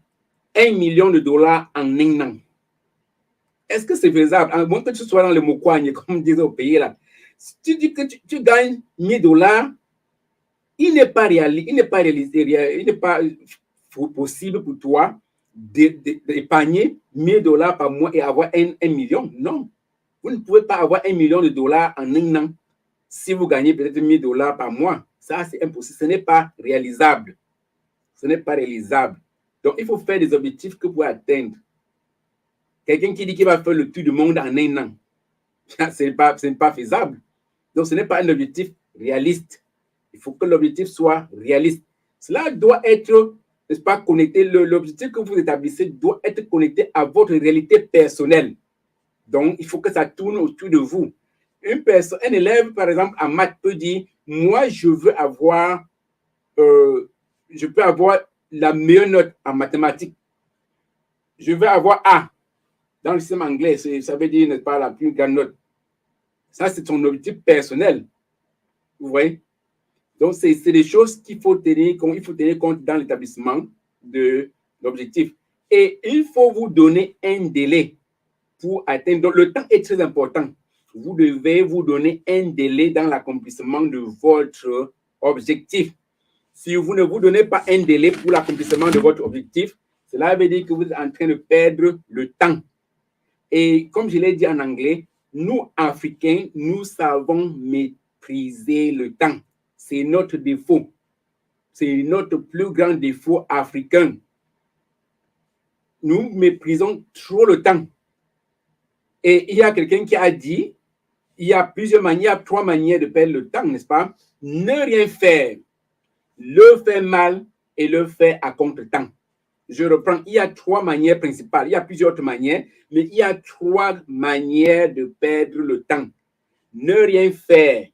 $1 million en un an, est-ce que c'est faisable? À moins que tu sois dans le mokoigne, comme on disait au pays là. Si tu dis que tu gagnes $1,000, il n'est pas possible pour toi d'épargner $1,000 par mois et avoir un million. Non, vous ne pouvez pas avoir $1 million en un an si vous gagnez peut-être $1,000 par mois. Ça, c'est impossible. Ce n'est pas réalisable. Ce n'est pas réalisable. Donc, il faut faire des objectifs que vous pouvez atteindre. Quelqu'un qui dit qu'il va faire le tour du monde en un an, ce n'est pas faisable. Donc, ce n'est pas un objectif réaliste. Il faut que l'objectif soit réaliste. Cela doit être, n'est-ce pas, connecté. L'objectif que vous établissez doit être connecté à votre réalité personnelle. Donc, il faut que ça tourne autour de vous. Un élève, par exemple, en maths peut dire, moi, je peux avoir la meilleure note en mathématiques. Je veux avoir A. Dans le système anglais, ça veut dire, n'est-ce pas, la plus grande note. Ça, c'est son objectif personnel. Vous voyez? Donc, c'est des choses qu'il faut tenir compte dans l'établissement de l'objectif. Et il faut vous donner un délai pour atteindre. Donc, le temps est très important. Vous devez vous donner un délai dans l'accomplissement de votre objectif. Si vous ne vous donnez pas un délai pour l'accomplissement de votre objectif, cela veut dire que vous êtes en train de perdre le temps. Et comme je l'ai dit en anglais, nous, Africains, nous savons mépriser le temps. C'est notre défaut. C'est notre plus grand défaut africain. Nous méprisons trop le temps. Et il y a quelqu'un qui a dit, il y a 3 manières de perdre le temps, n'est-ce pas? Ne rien faire, le faire mal et le faire à contre-temps. je reprends, il y a 3 manières principales. Il y a plusieurs autres manières, mais il y a 3 manières de perdre le temps. Ne rien faire,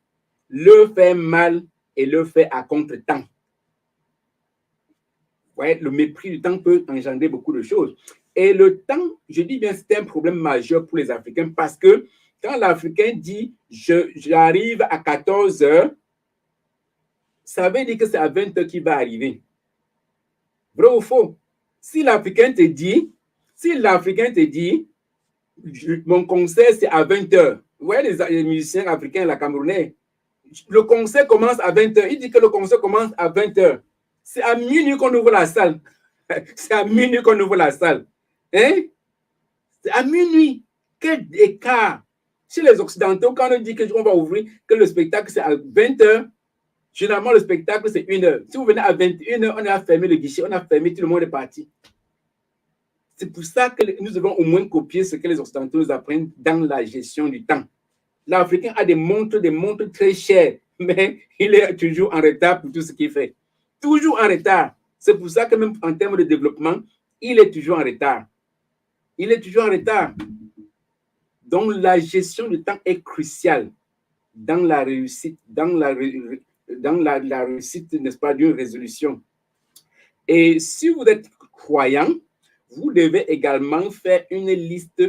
le faire mal et le faire à contre-temps. Ouais, le mépris du temps peut engendrer beaucoup de choses. Et le temps, je dis bien, c'est un problème majeur pour les Africains parce que quand l'Africain dit j'arrive à 14 heures, ça veut dire que c'est à 20 heures qu'il va arriver. Vrai ou faux? Si l'Africain te dit, mon concert c'est à 20 heures, vous voyez les musiciens africains, la Camerounais, le concert commence à 20 heures, il dit que le concert commence à 20 heures. C'est à minuit qu'on ouvre la salle. C'est à minuit qu'on ouvre la salle. Hein? C'est à minuit. Quel écart. Chez les Occidentaux, quand on dit qu'on va ouvrir, que le spectacle c'est à 20 heures, généralement le spectacle c'est 1 heure. Si vous venez à 21 heures, on a fermé le guichet, on a fermé, tout le monde est parti. C'est pour ça que nous devons au moins copier ce que les Occidentaux nous apprennent dans la gestion du temps. L'Africain a des montres très chères, mais il est toujours en retard pour tout ce qu'il fait. Toujours en retard. C'est pour ça que même en termes de développement, il est toujours en retard. Il est toujours en retard. Donc, la gestion du temps est cruciale dans la réussite, réussite, n'est-ce pas, d'une résolution. Et si vous êtes croyant, vous devez également faire une liste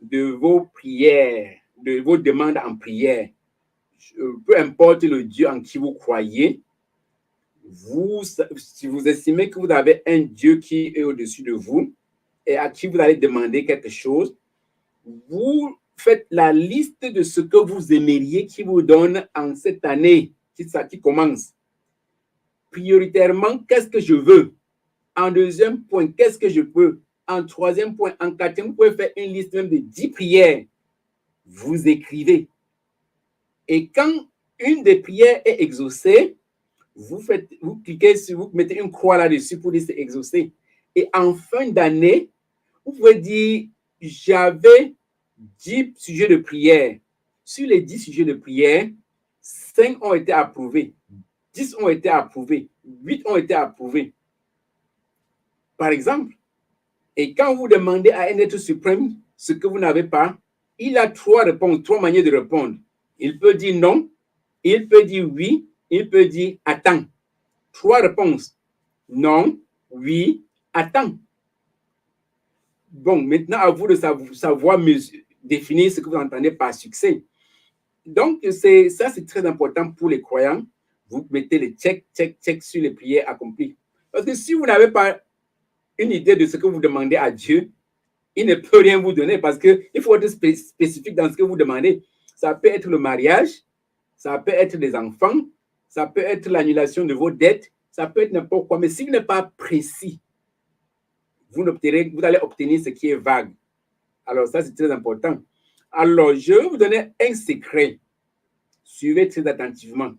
de vos prières, de vos demandes en prière. Peu importe le Dieu en qui vous croyez, si vous estimez que vous avez un Dieu qui est au-dessus de vous et à qui vous allez demander quelque chose, vous faites la liste de ce que vous aimeriez qu'il vous donne en cette année qui commence. Prioritairement, qu'est-ce que je veux? En deuxième point, qu'est-ce que je peux? En troisième point, en quatrième, vous pouvez faire une liste même de 10 prières. Vous écrivez. Et quand une des prières est exaucée, vous cliquez sur, vous mettez une croix là-dessus pour dire c'est exaucé. Et en fin d'année, vous pouvez dire, j'avais 10 sujets de prière. Sur les 10 sujets de prière, 5 ont été approuvés, 10 ont été approuvés, 8 ont été approuvés. Par exemple, et quand vous demandez à un être suprême ce que vous n'avez pas, il a 3 réponses, 3 manières de répondre. Il peut dire non, il peut dire oui, il peut dire attends. 3 réponses. Non, oui, attends. Bon, maintenant, à vous de savoir définir ce que vous entendez par succès. Donc, ça, c'est très important pour les croyants. Vous mettez les check sur les prières accomplies. Parce que si vous n'avez pas une idée de ce que vous demandez à Dieu, il ne peut rien vous donner parce qu'il faut être spécifique dans ce que vous demandez. Ça peut être le mariage, ça peut être des enfants, ça peut être l'annulation de vos dettes, ça peut être n'importe quoi. Mais s'il n'est pas précis, vous allez obtenir ce qui est vague. Alors ça, c'est très important. Alors, je vais vous donner un secret. Suivez très attentivement.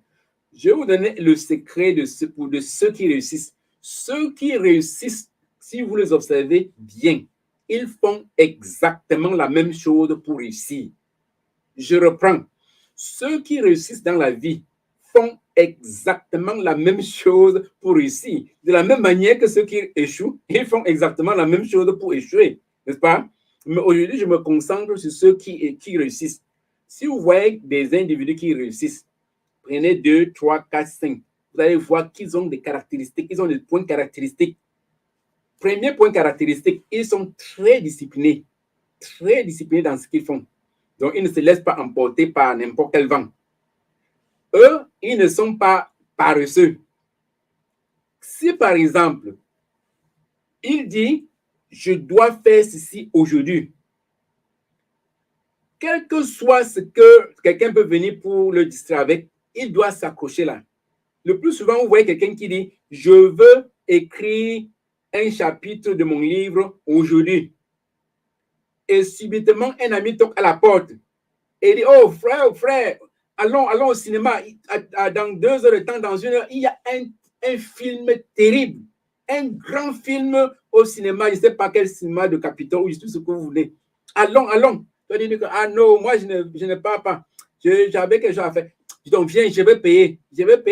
Je vais vous donner le secret de ceux qui réussissent. Ceux qui réussissent, si vous les observez bien, ils font exactement la même chose pour réussir. Je reprends. Ceux qui réussissent dans la vie font exactement la même chose pour réussir. De la même manière que ceux qui échouent, ils font exactement la même chose pour échouer. N'est-ce pas? Mais aujourd'hui, je me concentre sur ceux qui réussissent. Si vous voyez des individus qui réussissent, prenez 2, 3, 4, 5. Vous allez voir qu'ils ont des caractéristiques, ils ont des points caractéristiques. Premier point caractéristique, ils sont très disciplinés dans ce qu'ils font. Donc, ils ne se laissent pas emporter par n'importe quel vent. Eux, ils ne sont pas paresseux. Si, par exemple, il dit, je dois faire ceci aujourd'hui, quel que soit ce que quelqu'un peut venir pour le distraire avec, il doit s'accrocher là. Le plus souvent, vous voyez quelqu'un qui dit, je veux écrire un chapitre de mon livre aujourd'hui. Et subitement, un ami toque à la porte et dit, oh frère, allons au cinéma. Dans 2 heures de temps, dans 1 heure, il y a un film terrible, un grand film au cinéma. Je ne sais pas quel cinéma de Capitole ou tout ce que vous voulez. Allons. Tu dis que, ah non, moi je ne pars pas. J'avais quelque chose à faire. Donc viens, je vais payer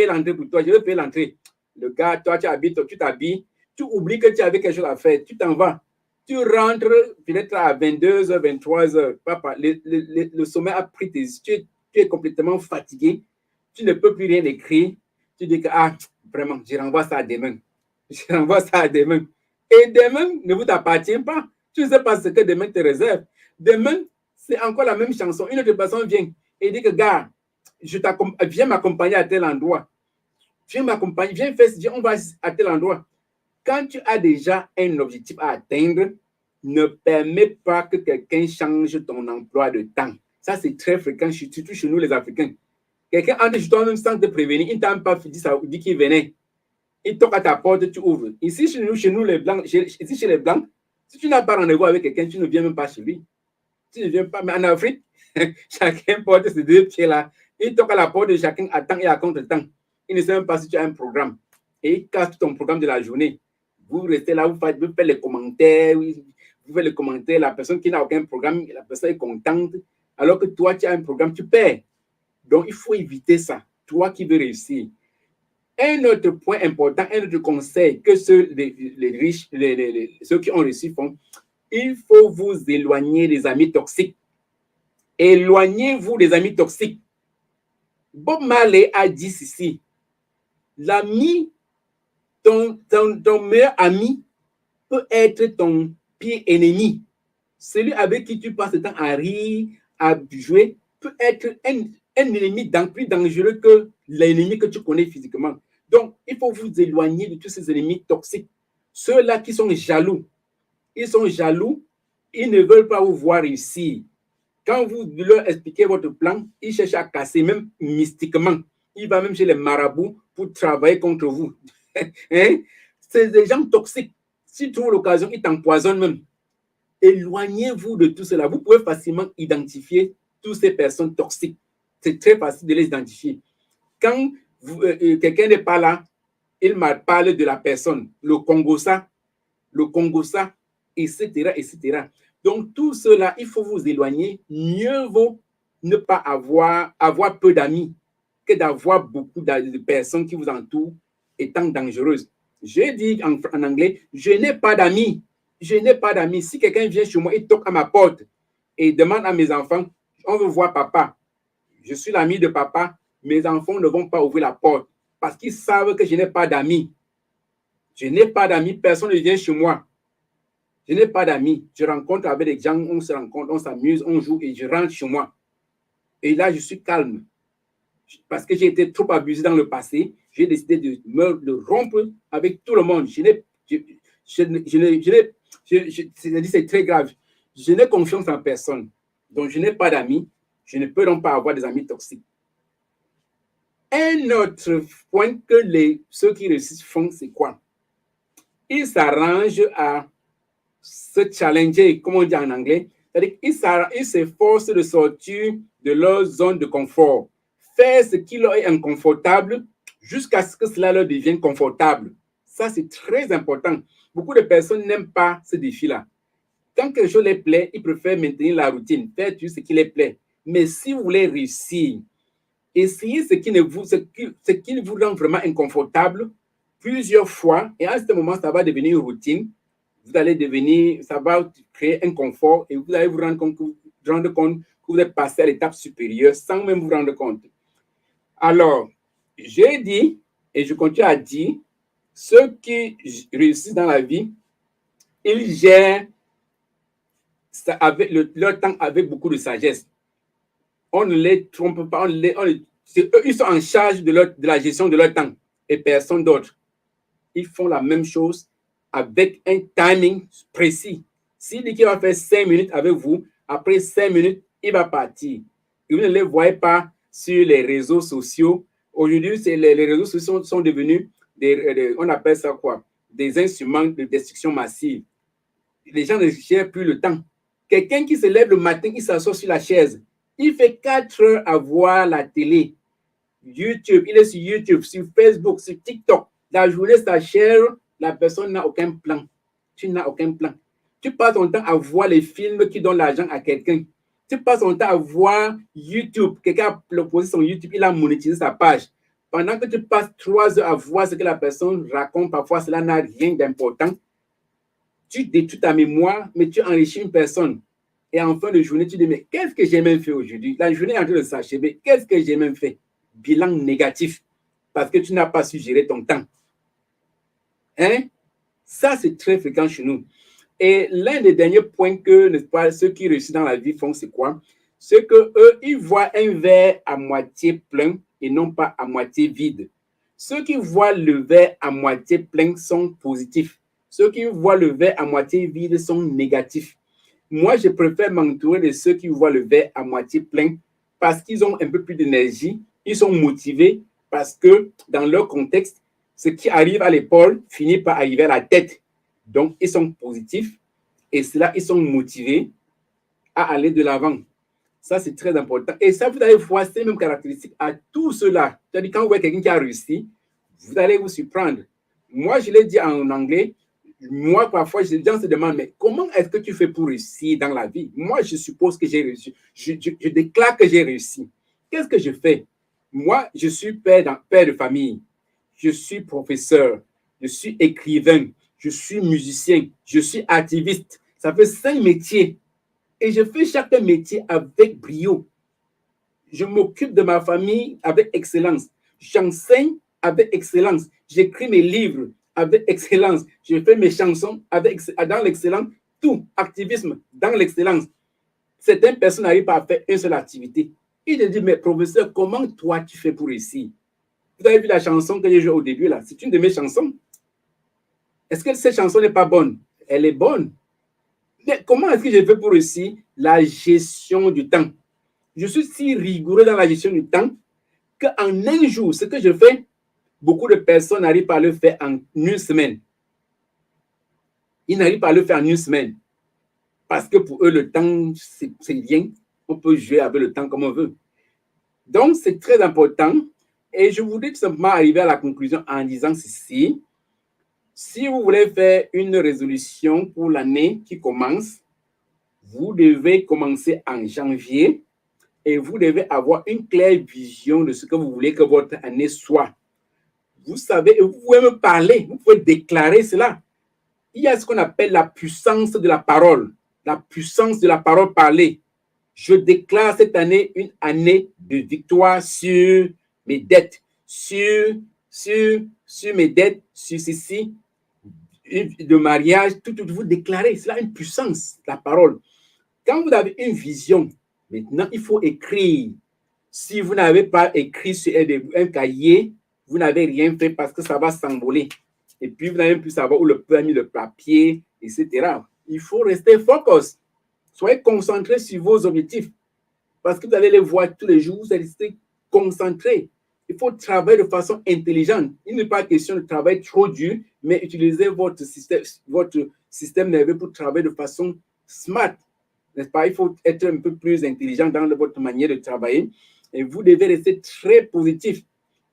l'entrée pour toi, je vais payer l'entrée. Le gars, toi tu t'habilles, Tu oublies que tu avais quelque chose à faire. Tu t'en vas. Tu rentres peut-être à 22h, 23h. Papa, le sommeil a pris tes yeux. Tu es complètement fatigué. Tu ne peux plus rien écrire. Tu dis que, vraiment, je renvoie ça à demain. Je renvoie ça à demain. Et demain ne vous appartient pas. Tu ne sais pas ce que demain te réserve. Demain, c'est encore la même chanson. Une autre personne vient et dit que, gars, viens m'accompagner à tel endroit. Viens m'accompagner, viens faire, on va à tel endroit. Quand tu as déjà un objectif à atteindre, ne permets pas que quelqu'un change ton emploi de temps. Ça, c'est très fréquent, surtout chez nous, les Africains. Quelqu'un entre chez toi même sans te prévenir, il ne t'a pas dit qu'il venait. Il toque à ta porte, tu ouvres. Ici, chez nous les Blancs, ici, chez les Blancs, si tu n'as pas rendez-vous avec quelqu'un, tu ne viens même pas chez lui. Tu ne viens pas. Mais en Afrique, chacun porte ses deux pieds là. Il toque à la porte de chacun à temps et à contre-temps. Il ne sait même pas si tu as un programme. Et il casse ton programme de la journée. Vous restez là, vous faites les commentaires. Vous faites les commentaires. La personne qui n'a aucun programme, la personne est contente. Alors que toi, tu as un programme, tu perds. Donc, il faut éviter ça. Toi qui veux réussir. Un autre point important, un autre conseil que les riches, ceux qui ont réussi font, il faut vous éloigner des amis toxiques. Éloignez-vous des amis toxiques. Bob Marley a dit ceci. L'ami, ton meilleur ami peut être ton pire ennemi. Celui avec qui tu passes le temps à rire, à jouer, peut être un ennemi plus dangereux que l'ennemi que tu connais physiquement. Donc, il faut vous éloigner de tous ces ennemis toxiques. Ceux-là qui sont jaloux. Ils sont jaloux, ils ne veulent pas vous voir réussir. Quand vous leur expliquez votre plan, ils cherchent à casser, même mystiquement. Il va même chez les marabouts pour travailler contre vous. Hein? C'est des gens toxiques. S'ils trouvent l'occasion, ils t'empoisonnent même. Éloignez-vous de tout cela. Vous pouvez facilement identifier toutes ces personnes toxiques. C'est très facile de les identifier. Quand quelqu'un n'est pas là, il me parle de la personne, le Congossa, etc., etc. Donc, tout cela, il faut vous éloigner. Mieux vaut ne pas avoir peu d'amis que d'avoir beaucoup de personnes qui vous entourent étant dangereuses. Je dis en anglais, je n'ai pas d'amis. Je n'ai pas d'amis. Si quelqu'un vient chez moi, il toque à ma porte et demande à mes enfants, on veut voir papa. Je suis l'ami de papa. Mes enfants ne vont pas ouvrir la porte parce qu'ils savent que je n'ai pas d'amis. Je n'ai pas d'amis. Personne ne vient chez moi. Je n'ai pas d'amis. Je rencontre avec des gens, on se rencontre, on s'amuse, on joue et je rentre chez moi. Et là, je suis calme. Parce que j'ai été trop abusé dans le passé, j'ai décidé de rompre avec tout le monde. C'est très grave. Je n'ai confiance en personne. Donc, je n'ai pas d'amis. Je ne peux donc pas avoir des amis toxiques. Un autre point que ceux qui réussissent font, c'est quoi? Ils s'arrangent à se challenger, comme on dit en anglais. C'est-à-dire qu'ils s'efforcent de sortir de leur zone de confort. Faire ce qui leur est inconfortable jusqu'à ce que cela leur devienne confortable. Ça, c'est très important. Beaucoup de personnes n'aiment pas ce défi-là. Quand quelque chose les plaît, ils préfèrent maintenir la routine, faire tout ce qui les plaît. Mais si vous voulez réussir, essayez ce qui vous rend vraiment inconfortable plusieurs fois. Et à ce moment, ça va devenir une routine. Ça va créer un confort et vous allez vous rendre compte que vous êtes passé à l'étape supérieure sans même vous rendre compte. Alors, j'ai dit, et je continue à dire, ceux qui réussissent dans la vie, ils gèrent leur temps avec beaucoup de sagesse. On ne les trompe pas, ils sont en charge de la gestion de leur temps et personne d'autre. Ils font la même chose avec un timing précis. S'il dit qu'il va faire 5 minutes avec vous, après 5 minutes, il va partir. Et vous ne les voyez pas sur les réseaux sociaux. Aujourd'hui, les réseaux sociaux sont devenus on appelle ça quoi? Des instruments de destruction massive. Les gens ne gèrent plus le temps. Quelqu'un qui se lève le matin, il s'assoit sur la chaise. Il fait 4 heures à voir la télé. YouTube, il est sur YouTube, sur Facebook, sur TikTok. La journée s'achève, la personne n'a aucun plan. Tu n'as aucun plan. Tu passes ton temps à voir les films qui donnent l'argent à quelqu'un. Tu passes ton temps à voir YouTube. Quelqu'un a proposé son YouTube, il a monétisé sa page. Pendant que tu passes 3 heures à voir ce que la personne raconte, parfois cela n'a rien d'important. Tu détruis ta mémoire, mais tu enrichis une personne. Et en fin de journée, tu dis, mais qu'est-ce que j'ai même fait aujourd'hui? La journée est en train de s'achever. Qu'est-ce que j'ai même fait? Bilan négatif. Parce que tu n'as pas su gérer ton temps. Hein? Ça, c'est très fréquent chez nous. Et l'un des derniers points que, n'est-ce pas, ceux qui réussissent dans la vie font, c'est quoi? C'est qu'eux, ils voient un verre à moitié plein et non pas à moitié vide. Ceux qui voient le verre à moitié plein sont positifs. Ceux qui voient le verre à moitié vide sont négatifs. Moi, je préfère m'entourer de ceux qui voient le verre à moitié plein parce qu'ils ont un peu plus d'énergie, ils sont motivés parce que dans leur contexte, ce qui arrive à l'épaule finit par arriver à la tête. Donc, ils sont positifs et cela, ils sont motivés à aller de l'avant. Ça, c'est très important. Et ça, vous allez voir ces mêmes caractéristiques à tout cela. C'est-à-dire, quand vous voyez quelqu'un qui a réussi, vous allez vous surprendre. Moi, je l'ai dit en anglais. Moi, parfois, les gens se demandent, mais comment est-ce que tu fais pour réussir dans la vie? Moi, je suppose que j'ai réussi. Je déclare que j'ai réussi. Qu'est-ce que je fais? Moi, je suis père de famille. Je suis professeur. Je suis écrivain. Je suis musicien. Je suis activiste. Ça fait 5 métiers. Et je fais chaque métier avec brio. Je m'occupe de ma famille avec excellence. J'enseigne avec excellence. J'écris mes livres avec excellence. Je fais mes chansons dans l'excellence. Tout, activisme dans l'excellence. Certaines personnes n'arrivent pas à faire une seule activité. Il te dit, mais professeur, comment toi tu fais pour réussir? Vous avez vu la chanson que j'ai jouée au début là? C'est une de mes chansons. Est-ce que cette chanson n'est pas bonne? Elle est bonne. Mais comment est-ce que je fais pour réussir la gestion du temps? Je suis si rigoureux dans la gestion du temps qu'en un jour, ce que je fais, beaucoup de personnes n'arrivent pas à le faire en une semaine. Ils n'arrivent pas à le faire en une semaine. Parce que pour eux, le temps, c'est rien. On peut jouer avec le temps comme on veut. Donc, c'est très important. Et je voudrais tout simplement arriver à la conclusion en disant ceci. Si vous voulez faire une résolution pour l'année qui commence, vous devez commencer en janvier et vous devez avoir une claire vision de ce que vous voulez que votre année soit. Vous savez, vous pouvez me parler, vous pouvez déclarer cela. Il y a ce qu'on appelle la puissance de la parole, la puissance de la parole parlée. Je déclare cette année une année de victoire sur mes dettes, sur mes dettes, sur ceci, de mariage, tout vous déclarez. C'est là une puissance, la parole. Quand vous avez une vision, maintenant, il faut écrire. Si vous n'avez pas écrit sur un cahier, vous n'avez rien fait parce que ça va s'envoler. Et puis, vous n'avez plus savoir où le peut mis le papier, etc. Il faut rester focus. Soyez concentrés sur vos objectifs parce que vous allez les voir tous les jours. Vous allez rester concentrés. Il faut travailler de façon intelligente. Il n'est pas question de travailler trop dur, mais utilisez votre système nerveux pour travailler de façon smart. N'est-ce pas? Il faut être un peu plus intelligent dans votre manière de travailler. Et vous devez rester très positif.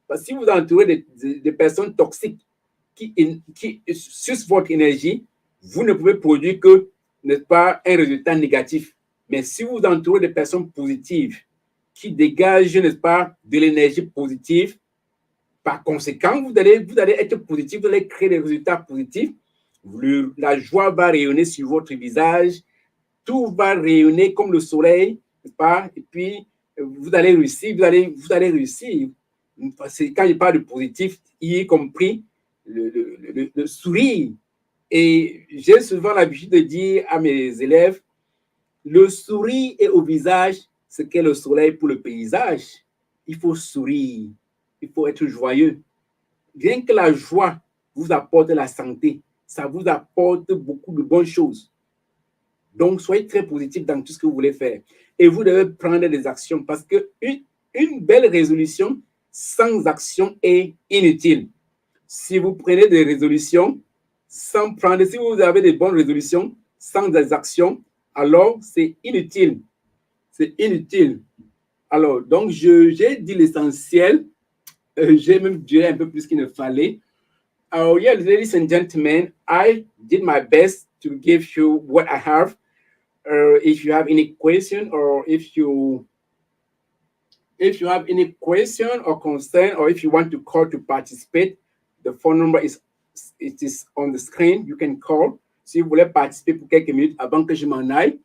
Parce que si vous entourez des personnes toxiques qui sucent votre énergie, vous ne pouvez produire que, n'est-ce pas, un résultat négatif. Mais si vous entourez des personnes positives, qui dégagent, n'est-ce pas, de l'énergie positive, par conséquent, vous allez être positif, vous allez créer des résultats positifs. La joie va rayonner sur votre visage, tout va rayonner comme le soleil, n'est-ce pas? Et puis, vous allez réussir, vous allez réussir. Quand je parle de positif, y compris le sourire. Et j'ai souvent l'habitude de dire à mes élèves, le sourire est au visage ce qu'est le soleil pour le paysage. Il faut sourire, il faut être joyeux. Rien que la joie vous apporte la santé, ça vous apporte beaucoup de bonnes choses. Donc, soyez très positif dans tout ce que vous voulez faire. Et vous devez prendre des actions parce qu'une belle résolution sans action est inutile. Si vous prenez des résolutions sans prendre, si vous avez des bonnes résolutions sans des actions, alors c'est inutile. C'est inutile. Alors, donc, j'ai dit l'essentiel. J'ai même duré un peu plus qu'il ne fallait. Yeah, ladies and gentlemen, I did my best to give you what I have. If you have any question or if you If you have any question or concern, or if you want to call to participate, the phone number is on the screen. You can call. Si vous voulez participer pour quelques minutes avant que je m'en aille,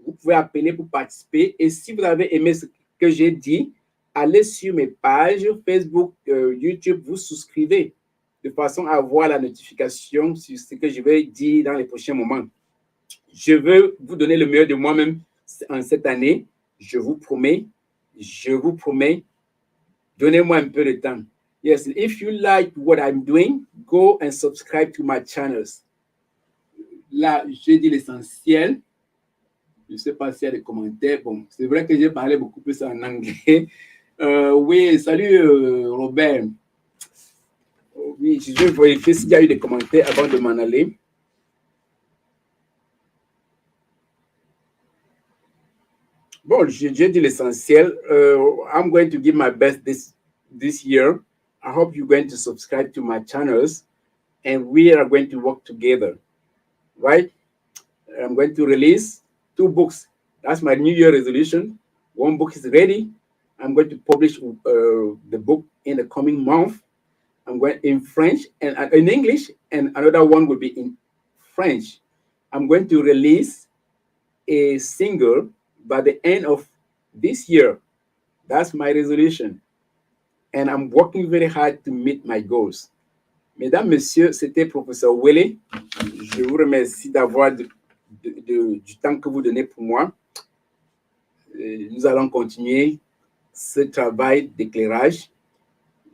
vous pouvez appeler pour participer. Et si vous avez aimé ce que j'ai dit, allez sur mes pages Facebook, YouTube, vous souscrivez de façon à avoir la notification sur ce que je vais dire dans les prochains moments. Je veux vous donner le meilleur de moi-même en cette année. Je vous promets. Donnez-moi un peu de temps. Yes, if you like what I'm doing, go and subscribe to my channels. Là, j'ai dit l'essentiel. Je ne sais pas s'il y a des commentaires. Bon, c'est vrai que j'ai parlé beaucoup plus en anglais. Oui, salut Robert. Oui, je vais vérifier s'il y a eu des commentaires avant de m'en aller. Bon, j'ai dit l'essentiel. I'm going to give my best this year. I hope you're going to subscribe to my channels and we are going to work together, right? I'm going to release 2 books. That's my New Year resolution. 1 book is ready. I'm going to publish the book in the coming month. I'm going in French and in English, and another one will be in French. I'm going to release a single by the end of this year. That's my resolution. And I'm working very hard to meet my goals. Mesdames, Messieurs, c'était Professeur Wele. Je vous remercie d'avoir du temps que vous donnez pour moi. Nous allons continuer ce travail d'éclairage.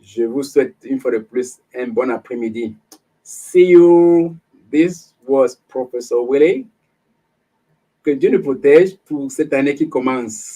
Je vous souhaite une fois de plus un bon après-midi. See you. This was Professor Wele. Que Dieu nous protège pour cette année qui commence.